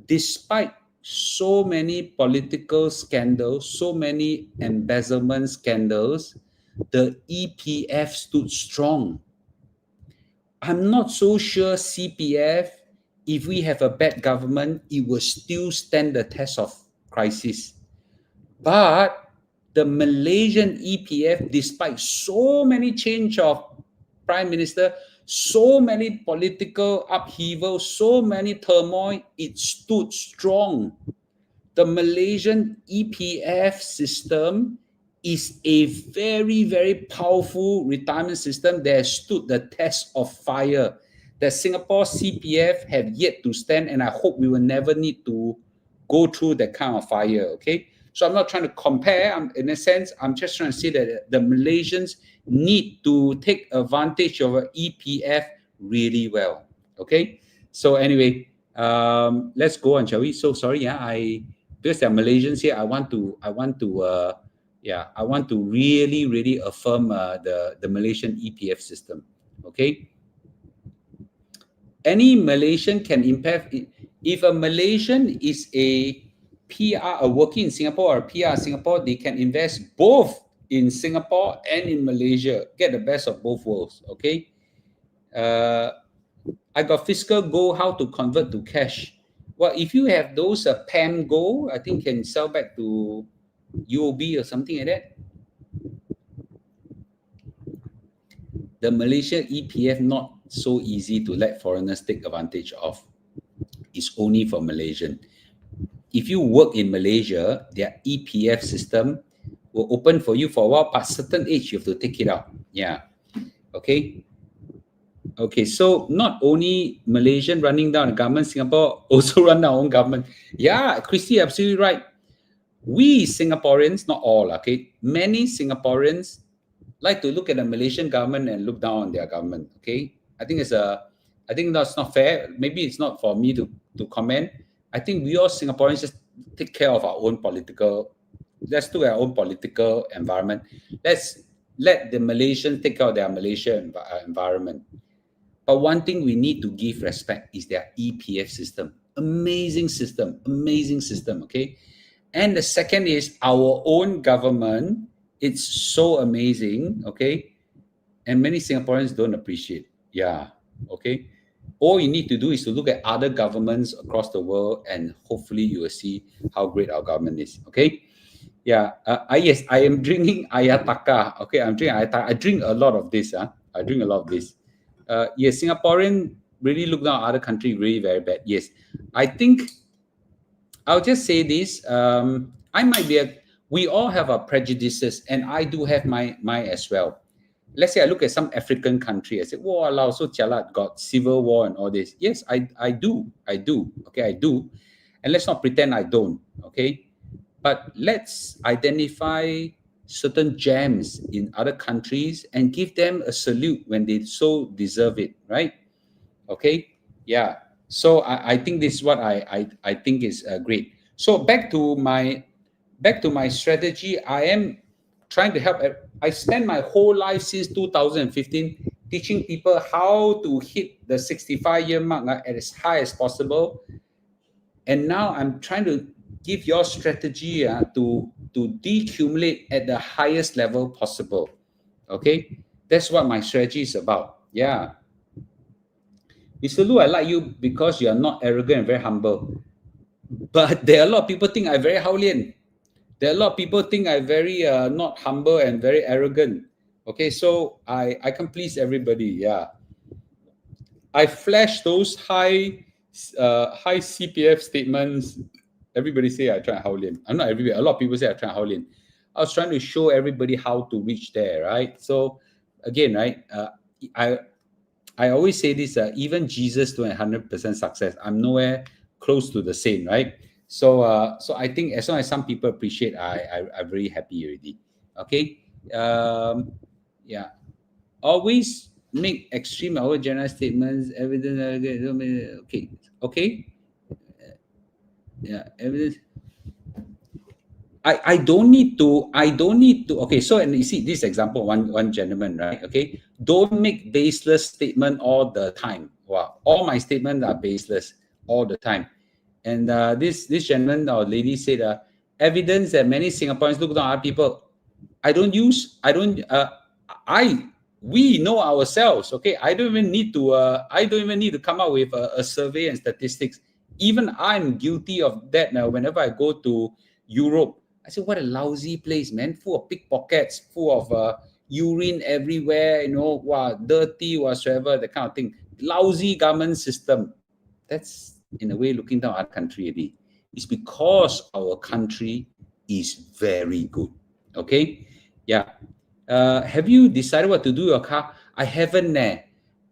Despite so many political scandals, so many embezzlement scandals, the EPF stood strong. I'm not so sure CPF, if we have a bad government, it will still stand the test of crisis. But the Malaysian EPF, despite so many change of prime minister, so many political upheaval, so many turmoil, it stood strong. The Malaysian EPF system is a very, very powerful retirement system that has stood the test of fire that Singapore CPF have yet to stand, and I hope we will never need to go through that kind of fire, okay? So I'm not trying to compare. In a sense, I'm just trying to say that the Malaysians need to take advantage of an EPF really well, okay? So anyway, let's go on, shall we? So sorry, because they're Malaysians here, I want to really affirm the Malaysian EPF system, okay? Any Malaysian can impact it. If a Malaysian is a PR, working in Singapore or PR in Singapore, they can invest both in Singapore and in Malaysia, get the best of both worlds, okay? I got fiscal gold, how to convert to cash. Well, if you have those PAM gold, I think can sell back to UOB or something like that. The Malaysia EPF not so easy to let foreigners take advantage of. It's only for Malaysian. If you work in Malaysia, their EPF system will open for you for a while, but certain age you have to take it out. Yeah. Okay. Okay, so not only Malaysian running down the government, Singapore also run our own government. Yeah, Christy, absolutely right. We Singaporeans, not all, okay, many Singaporeans like to look at the Malaysian government and look down on their government. Okay, I think that's not fair. Maybe it's not for me to comment. I think we all Singaporeans just take care of our own political. Let's do our own political environment. Let's let the Malaysians take care of their Malaysian environment. But one thing we need to give respect is their EPF system. Amazing system, okay? And the second is our own government. It's so amazing, okay? And many Singaporeans don't appreciate. Yeah, okay? All you need to do is to look at other governments across the world, and hopefully you will see how great our government is, okay? Yeah, yes, I am drinking Ayataka. Okay, I'm drinking Ayataka. I drink a lot of this. I drink a lot of this. Yes, Singaporean really look down other country really very bad. Yes, I think I'll just say this. I might be we all have our prejudices, and I do have mine as well. Let's say I look at some African country. I say, "Wow, Allah, so jalat, got civil war and all this." Yes, I do. Okay, I do, and let's not pretend I don't. Okay, but let's identify certain gems in other countries and give them a salute when they so deserve it, right? Okay, yeah. So I think this is what I think is great. So back to my strategy. I am trying to help. I spent my whole life since 2015 teaching people how to hit the 65-year mark at as high as possible. And now I'm trying to give your strategy to decumulate at the highest level possible. Okay, That's what my strategy is about. Yeah. Mr. Lu, I like you because you are not arrogant and very humble. But there are a lot of people think I'm very Haolian. There are a lot of people think I'm very not humble and very arrogant. Okay, so I can please everybody. Yeah. I flash those high CPF statements. Everybody say I try Haolian. I'm not everybody. A lot of people say I try Haolian. I was trying to show everybody how to reach there, right? So again, right? I I always say this: even Jesus to 100% success, I'm nowhere close to the same, right? So I think as long as some people appreciate, I'm very happy already. Okay, yeah. Always make extreme or general statements. Evidence. Okay, okay. Yeah, evidence. I don't need to okay, so and you see this example, one gentleman, right? Okay, don't make baseless statement all the time. Wow, all my statements are baseless all the time. And this gentleman or lady said, evidence that many Singaporeans look down on other people. I we know ourselves. Okay, I don't even need to come up with a survey and statistics. Even I'm guilty of that now. Whenever I go to Europe, I say, what a lousy place, man, full of pickpockets, full of urine everywhere, wow, dirty whatsoever, that kind of thing. Lousy government system. That's in a way looking down our country already. It's because our country is very good. Okay, yeah. Have you decided what to do your car? I haven't.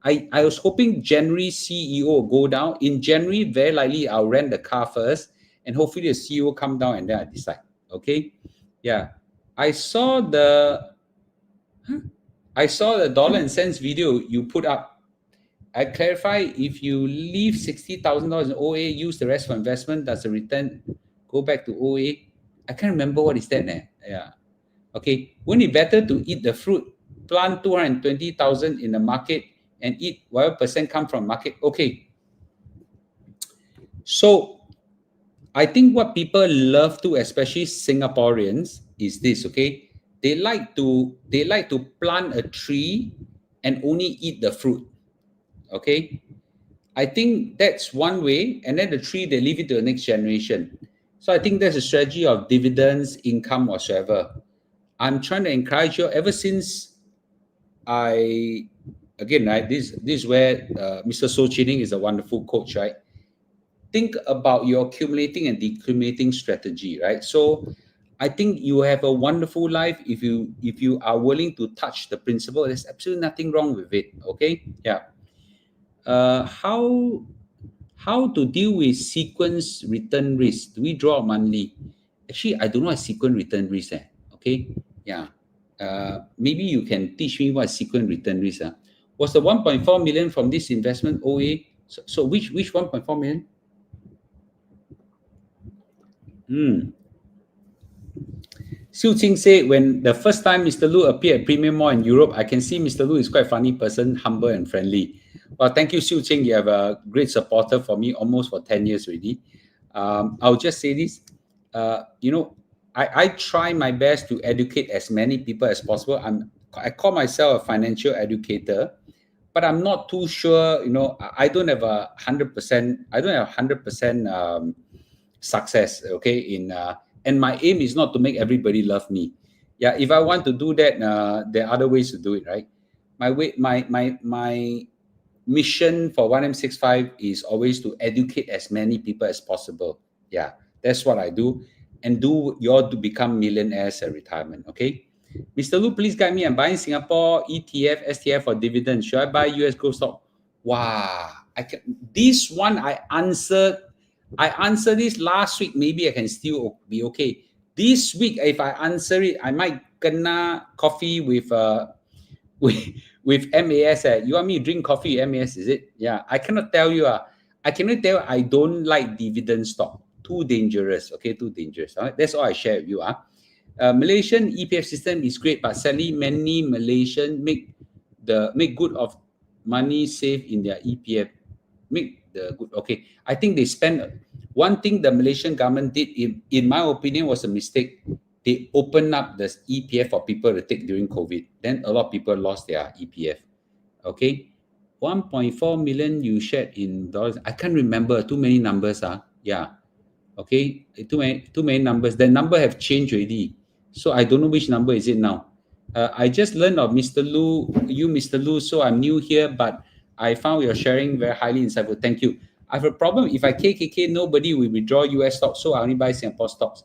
I was hoping January CEO go down. In January, very likely I'll rent the car first, and hopefully the CEO come down and then I decide. Okay, yeah. I saw the dollar and cents video you put up. I clarify, if you leave $60,000 in OA, use the rest for investment, does the return go back to OA? I can't remember what is that. Yeah. Okay. Wouldn't it better to eat the fruit, plant 220,000 in the market and eat whatever percent come from market? Okay. So I think what people love to, especially Singaporeans, is this. Okay. They like to plant a tree and only eat the fruit. Okay. I think that's one way, and then the tree, they leave it to the next generation. So I think that's a strategy of dividends, income, whatsoever. I'm trying to encourage you. Ever since right, this is where Mr. So Chining is a wonderful coach, right? Think about your accumulating and decumulating strategy, right? So I think you have a wonderful life if you are willing to touch the principle. There's absolutely nothing wrong with it. Okay, yeah. How to deal with sequence return risk? Do we draw monthly? Actually, I don't know what sequence return risk. Okay, yeah. Maybe you can teach me what sequence return risk. Was the 1.4 million from this investment OA? So which 1.4 million? Xiu Qing said, when the first time Mr. Lu appeared at Premium Mall in Europe, I can see Mr. Lu is quite a funny person, humble and friendly. Well, thank you, Xiu Qing. You have a great supporter for me almost for 10 years already. I'll just say this. I try my best to educate as many people as possible. I call myself a financial educator, but I'm not too sure. I don't have 100%. I don't have 100% success. Okay, and my aim is not to make everybody love me. Yeah, if I want to do that, there are other ways to do it, right? My mission for 1M65 is always to educate as many people as possible. Yeah, that's what I do. And do you all to become millionaires at retirement, okay? Mr. Lu, please guide me. I'm buying Singapore ETF, STF for dividends. Should I buy US growth stock? Wow. This one I answered this last week. Maybe I can still be okay. This week, if I answer it, I might kena coffee with MAS. You want me to drink coffee with MAS, is it? Yeah, I cannot tell you. I cannot tell you I don't like dividend stock. Too dangerous. Okay, too dangerous. All right? That's all I share with you. Malaysian EPF system is great, but sadly, many Malaysians make good of money saved in their EPF. Make the good. Okay, I think they spend. One thing the Malaysian government did, in my opinion, was a mistake. they opened up the EPF for people to take during COVID. Then a lot of people lost their EPF. Okay, 1.4 million you shared in dollars. I can't remember, too many numbers. Yeah. Okay, too many numbers. The number have changed already. So I don't know which number is it now. I just learned of Mr. Lu, Mr. Lu, so I'm new here, but I found your sharing very highly insightful. Thank you. I have a problem. If I KKK, nobody will withdraw US stocks, so I only buy Singapore stocks.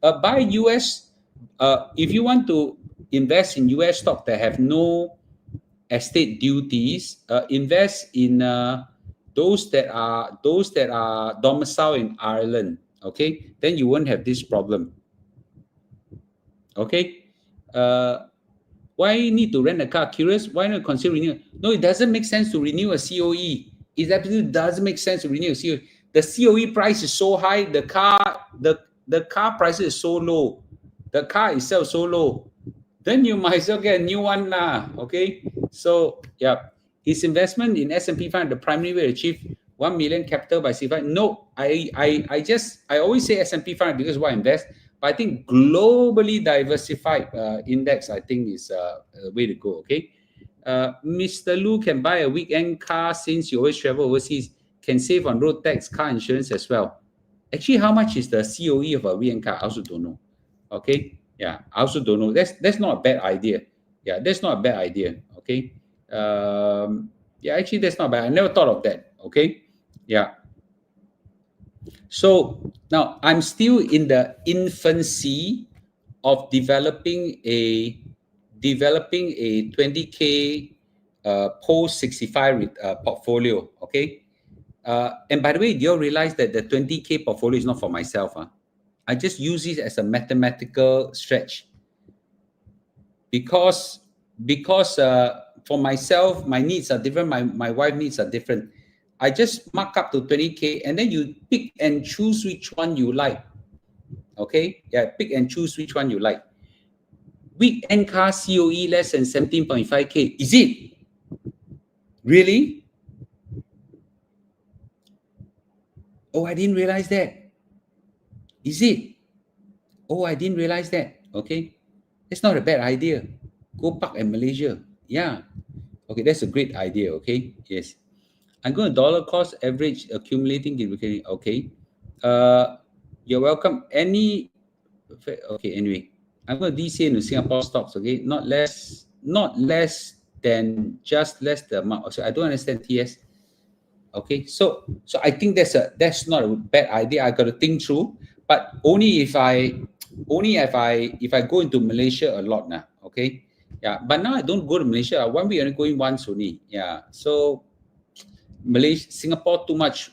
Buy US, if you want to invest in US stock that have no estate duties, invest in those that are domiciled in Ireland. Okay, then you won't have this problem. Okay, why need to rent a car? Curious, why not consider renewal? No, it doesn't make sense to renew a COE. It absolutely doesn't make sense to renew a COE. The COE price is so high, the car price is so low, the car itself so low. Then you might as well get a new one lah. Okay, so yeah, is investment in S&P 500 the primary way to achieve 1 million capital by C5? No, I always say S&P 500 because why invest. But I think globally diversified index, I think, is a way to go. Okay, Mr. Lu can buy a weekend car since you always travel overseas. Can save on road tax, car insurance as well. Actually, how much is the COE of a weekend car? I also don't know. Okay, yeah, I also don't know. That's not a bad idea. Yeah, that's not a bad idea. Okay, yeah, actually, that's not bad. I never thought of that. Okay, yeah. So now I'm still in the infancy of developing a 20K post 65 portfolio. Okay, and by the way, do you all realize that the 20K portfolio is not for myself? I just use it as a mathematical stretch because for myself, my needs are different. My wife needs are different. I just mark up to 20K and then you pick and choose which one you like. Okay, yeah, pick and choose which one you like. Weekend car COE less than 17.5K. Is it? Really? Oh, I didn't realize that. Is it? Oh, I didn't realize that. Okay, that's not a bad idea. Go park in Malaysia. Yeah. Okay, that's a great idea. Okay, yes. I'm going to dollar cost average accumulating. Okay. You're welcome. Okay, anyway. I'm going to DC into Singapore stocks, okay? Not less than just less the amount. So I don't understand TS. Okay, so I think that's not a bad idea. I got to think through, but only if I go into Malaysia a lot now. Okay, yeah. But now I don't go to Malaysia. 1 week only going once only. Yeah. So Singapore too much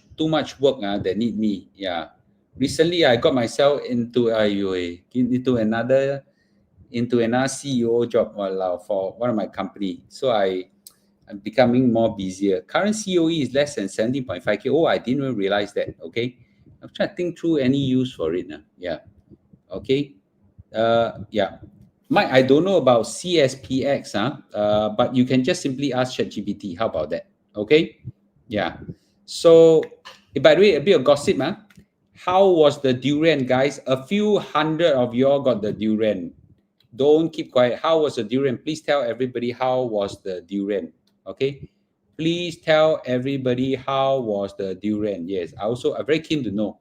work that need me. Yeah. Recently I got myself into another CEO job for one of my company. So I'm becoming more busier. Current COE is less than 17.5K. Oh, I didn't even realize that. Okay. I'm trying to think through any use for it now. Yeah. Okay. Yeah. Mike, I don't know about CSPX, but you can just simply ask ChatGPT. How about that? Okay. Yeah. So, by the way, a bit of gossip, how was the Durian, guys? A few hundred of y'all got the Durian. Don't keep quiet. How was the Durian? Please tell everybody how was the Durian. Okay. Please tell everybody how was the Durian. Yes. I'm very keen to know.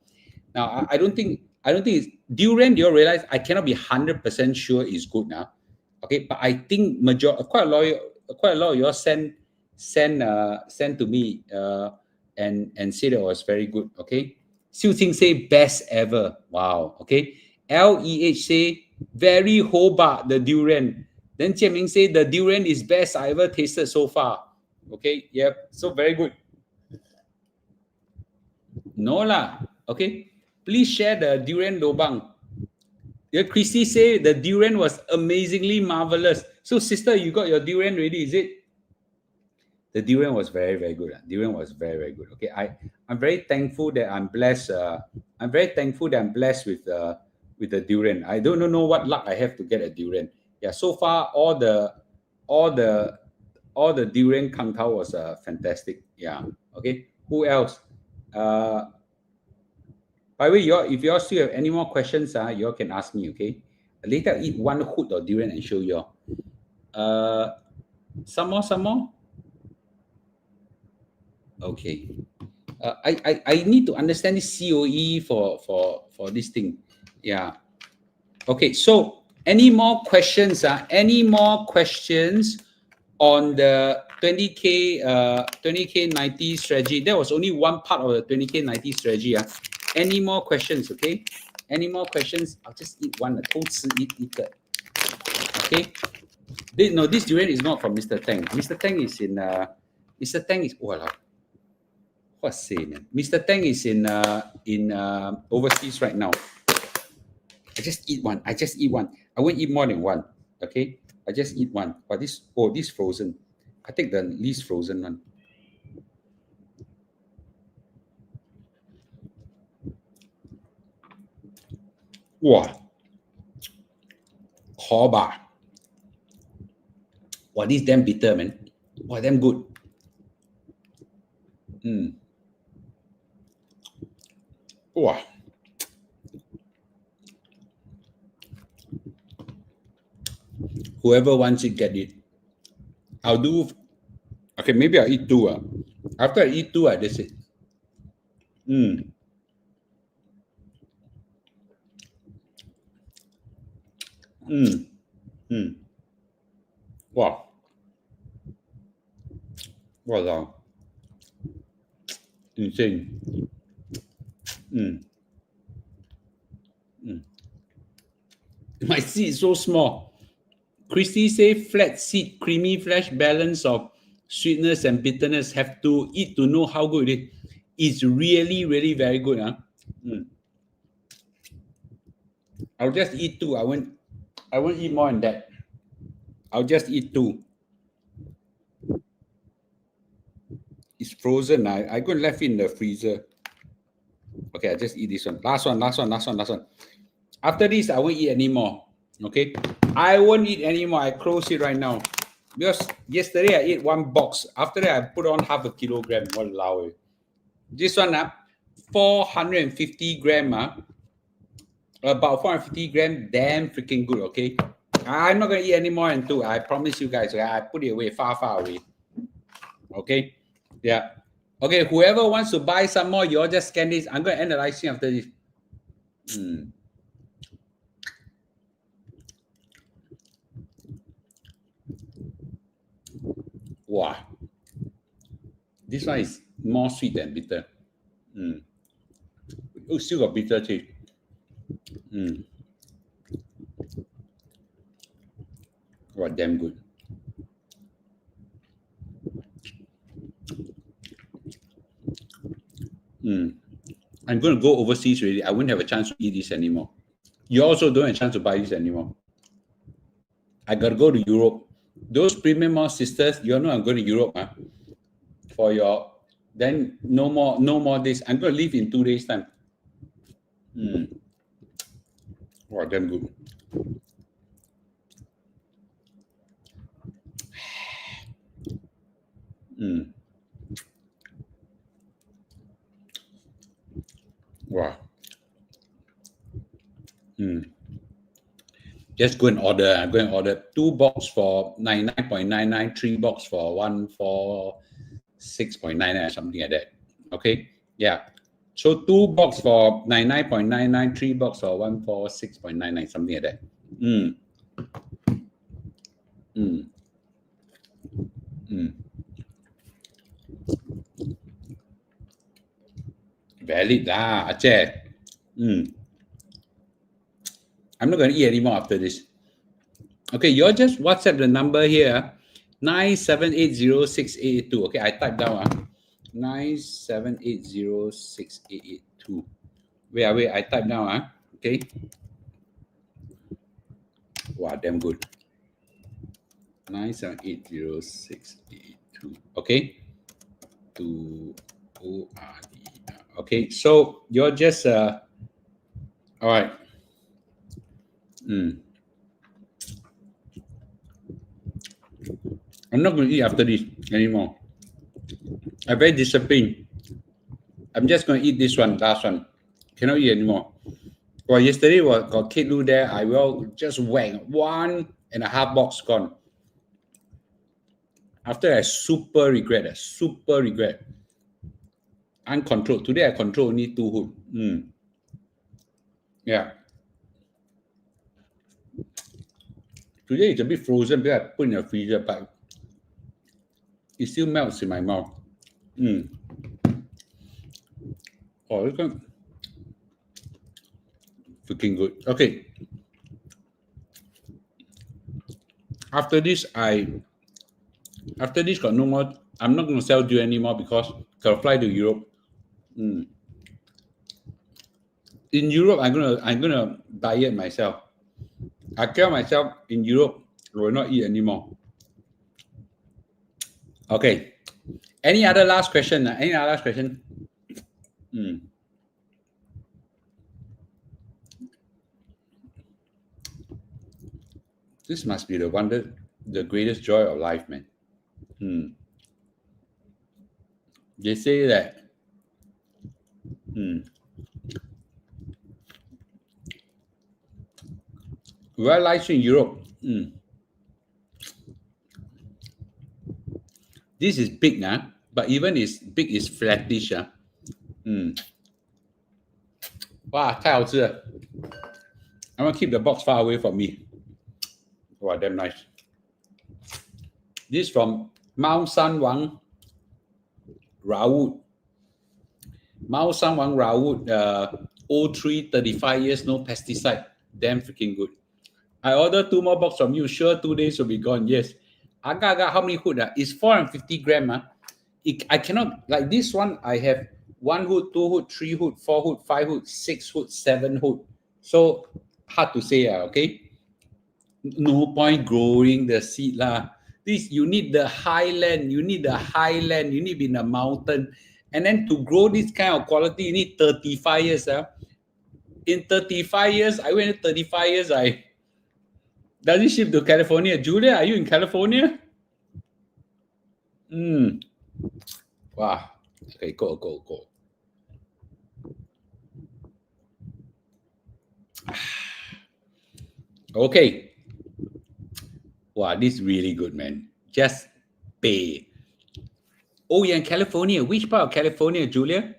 Now, I don't think it's Durian. Do you realize I cannot be 100% sure it's good now? Okay, but I think quite a lot of y'all send to me and say that it was very good. Okay, Xiu Ting say best ever. Wow. Okay, LEH say very Hobart the durian. Then Jian Ming say the durian is best I ever tasted so far. Okay, yep. So very good. No lah. Okay, please share the durian lobang. Yeah, Christy say the durian was amazingly marvelous. So, sister, you got your durian ready, is it? The durian was very, very good. Durian was very, very good. Okay, I'm very thankful that I'm blessed. I'm very thankful that I'm blessed with the durian. I don't know what luck I have to get a durian. Yeah, so far all the durian kang tao was fantastic. Yeah. Okay. Who else? By the way, if you all still have any more questions, you all can ask me. Okay. Later, I'll eat one hood of durian and show you all. Some more. Okay. I need to understand this COE for this thing. Yeah. Okay. So, any more questions? Any more questions on the 20K 90 strategy? That was only one part of the 20K 90 strategy. Any more questions? Okay. Any more questions? I'll just eat one. Okay. This durian is not from Mr. Tang. Mr. Tang is in Mr. Tang is what's saying? Mr. Tang is in overseas right now. I just eat one. I won't eat more than one. Okay. I just eat one. But this frozen. I take the least frozen one. Wow. Koba. Wow, this damn bitter, man. Wow, damn good. Wow. Whoever wants it, get it. I'll do. Okay, maybe I'll eat two. After I eat two, that's it. Wow. Wow. Insane. My seed is so small. Christy say flat seed, creamy flesh, balance of sweetness and bitterness. Have to eat to know how good it is. It's really, really very good. I'll just eat two. I won't eat more than that. I'll just eat two. It's frozen. I go and left it in the freezer. Okay, I just eat this one. Last one. After this, I won't eat anymore. Okay, I won't eat anymore. I close it right now because yesterday I ate one box. After that, I put on half a kilogram. Walao. This one, 450 gram. About 450 gram. Damn freaking good. Okay, I'm not gonna eat any more than two. I promise you guys. Okay? I put it away, far away. Okay, yeah. Okay, whoever wants to buy some more, you all just scan this. I'm gonna end the live stream after this. Wow, this one is more sweet than bitter. Oh, still got bitter taste. Wow, damn good. I'm going to go overseas already. I won't have a chance to eat this anymore. You also don't have a chance to buy this anymore. I got to go to Europe. Those premium more sisters, you know I'm going to Europe for your, then no more this. I'm going to leave in 2 days time. Wow, damn good. Wow. Just go and order. I'm going to order 2 box for 99.99, 3 box for 146.99, something like that. Okay. Yeah. So 2 box for 99.99, 3 box for 146.99, something like that. Valid lah, Aceh. I'm not going to eat anymore after this. Okay, you're just WhatsApp the number here, 9780682. Okay, I type down 9780682. Wait, I type down. Okay. Wow, damn good. 9780682. Okay. To ORD. Okay, so you're just all right. I'm not going to eat after this anymore. I'm very disciplined. I'm just going to eat this one, last one. Cannot eat anymore. Well, yesterday got Kate Lou there. I will just whack 1.5 box gone. After I super regret. Uncontrolled. Today I control only 2 hood. Yeah. Today it's a bit frozen because I put in the freezer, but it still melts in my mouth. Oh, look at freaking good. Okay. After this got no more. I'm not going to sell Durian anymore because I'll fly to Europe. In Europe, I'm gonna diet myself. I tell myself in Europe I will not eat anymore. Okay. Any other last question? Any other last question? This must be the greatest joy of life, man. They say that well, life in Europe. This is big, but even is big is flattish. Wow, 太好吃了. I'm gonna keep the box far away from me. Wow, damn nice. This from Mao San Wang Raoult. Mao San Wang Raoult, 03, 35 years, no pesticide. Damn freaking good. I ordered 2 more boxes from you. Sure, 2 days will be gone. Yes. Aga, how many hood? It's 450 gram. I cannot, like this one, I have 1 hood, 2 hood, 3 hood, 4 hood, 5 hood, 6 hood, 7 hood. So hard to say, okay? No point growing the seed lah. This you need the highland, you need to be in the mountain. And then to grow this kind of quality, you need 35 years. In 35 years, I went 35 years, does it ship to California? Julia, are you in California? Wow. Okay, go. Okay. Wow, this is really good, man. Just pay. Oh, you're in California. Which part of California, Julia?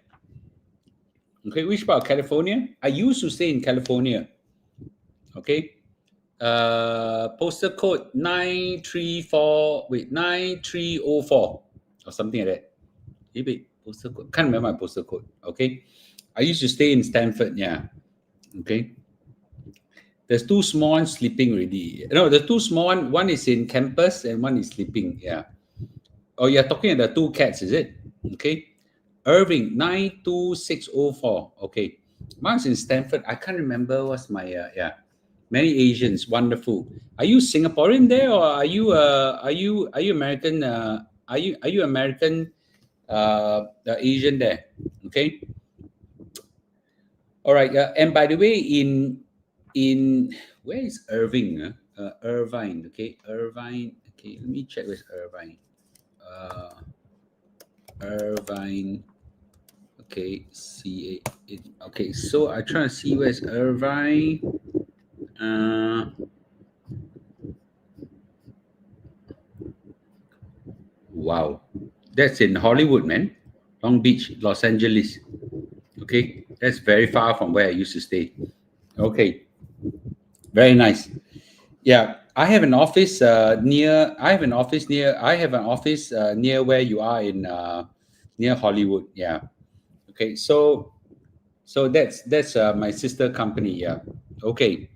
Okay, which part of California? I used to stay in California. Okay. Postal code 9304 or something like that. Wait, postal code. Can't remember my postal code. Okay. I used to stay in Stanford, yeah. Okay. There's 2 small ones sleeping already. No, the 2 small one is in campus and one is sleeping. Yeah. Oh, you're talking about the 2 cats, is it? Okay. Irving 92604. Okay. Mine's in Stanford. I can't remember what's my Many Asians, wonderful. Are you Singaporean there, or are you American? Are you American Asian there? Okay. All right. And by the way, in where is Irving? Irvine. Okay, Irvine. Okay, let me check with Irvine. Irvine. Okay, okay, so I try to see where's Irvine. Wow, that's in Hollywood, man. Long Beach, Los Angeles. Okay, that's very far from where I used to stay. Okay, very nice. Yeah, I have an office near where you are in near Hollywood. Yeah. Okay, so that's my sister company. Yeah. Okay.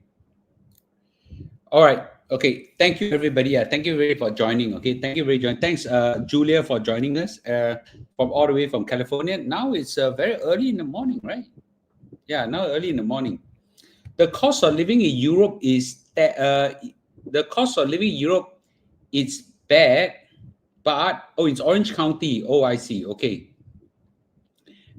All right. Okay. Thank you, everybody. Yeah. Thank you very for joining. Okay. Thank you very much. Thanks, Julia, for joining us from all the way from California. Now it's very early in the morning, right? Yeah. Now early in the morning. The cost of living in Europe is it's bad, but it's Orange County. Oh, I see. Okay.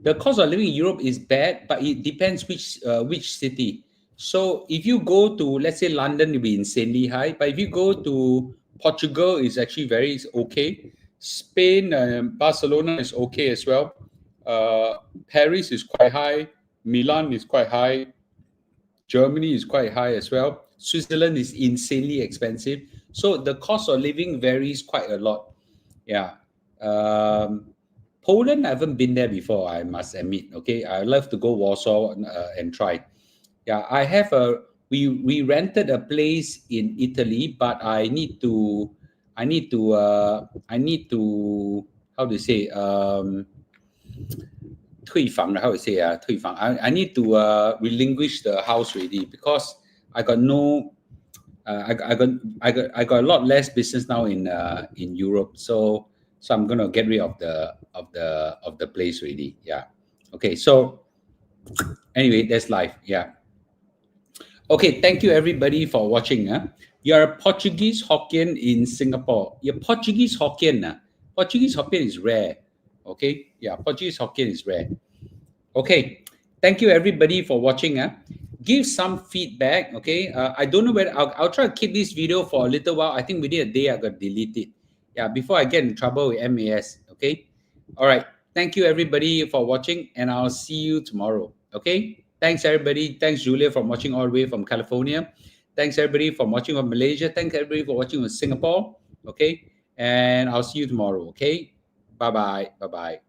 The cost of living in Europe is bad, but it depends which city. So if you go to, let's say, London, it'll be insanely high. But if you go to Portugal, it's actually very okay. Spain, Barcelona is okay as well. Paris is quite high. Milan is quite high. Germany is quite high as well. Switzerland is insanely expensive. So the cost of living varies quite a lot. Yeah. Poland, I haven't been there before, I must admit. Okay. I love to go Warsaw and try. Yeah. We rented a place in Italy, but I need to, how to say, 退房, how to say, 退房. I need to relinquish the house already because I got no, I got a lot less business now in Europe. So I'm gonna get rid of the place already. Yeah. Okay. So anyway, that's life. Yeah. Okay. Thank you everybody for watching. You're a Portuguese Hokkien in Singapore. You're Portuguese Hokkien. Portuguese Hokkien is rare. Okay. Yeah. Portuguese Hokkien is rare. Okay, thank you everybody for watching. Give some feedback. Okay, I don't know whether I'll try to keep this video for a little while. I think within a day I got delete it. Yeah, before I get in trouble with MAS. Okay, all right. Thank you everybody for watching, and I'll see you tomorrow. Okay, thanks everybody. Thanks Julia for watching all the way from California. Thanks everybody for watching from Malaysia. Thanks everybody for watching from Singapore. Okay, and I'll see you tomorrow. Okay, bye bye. Bye bye.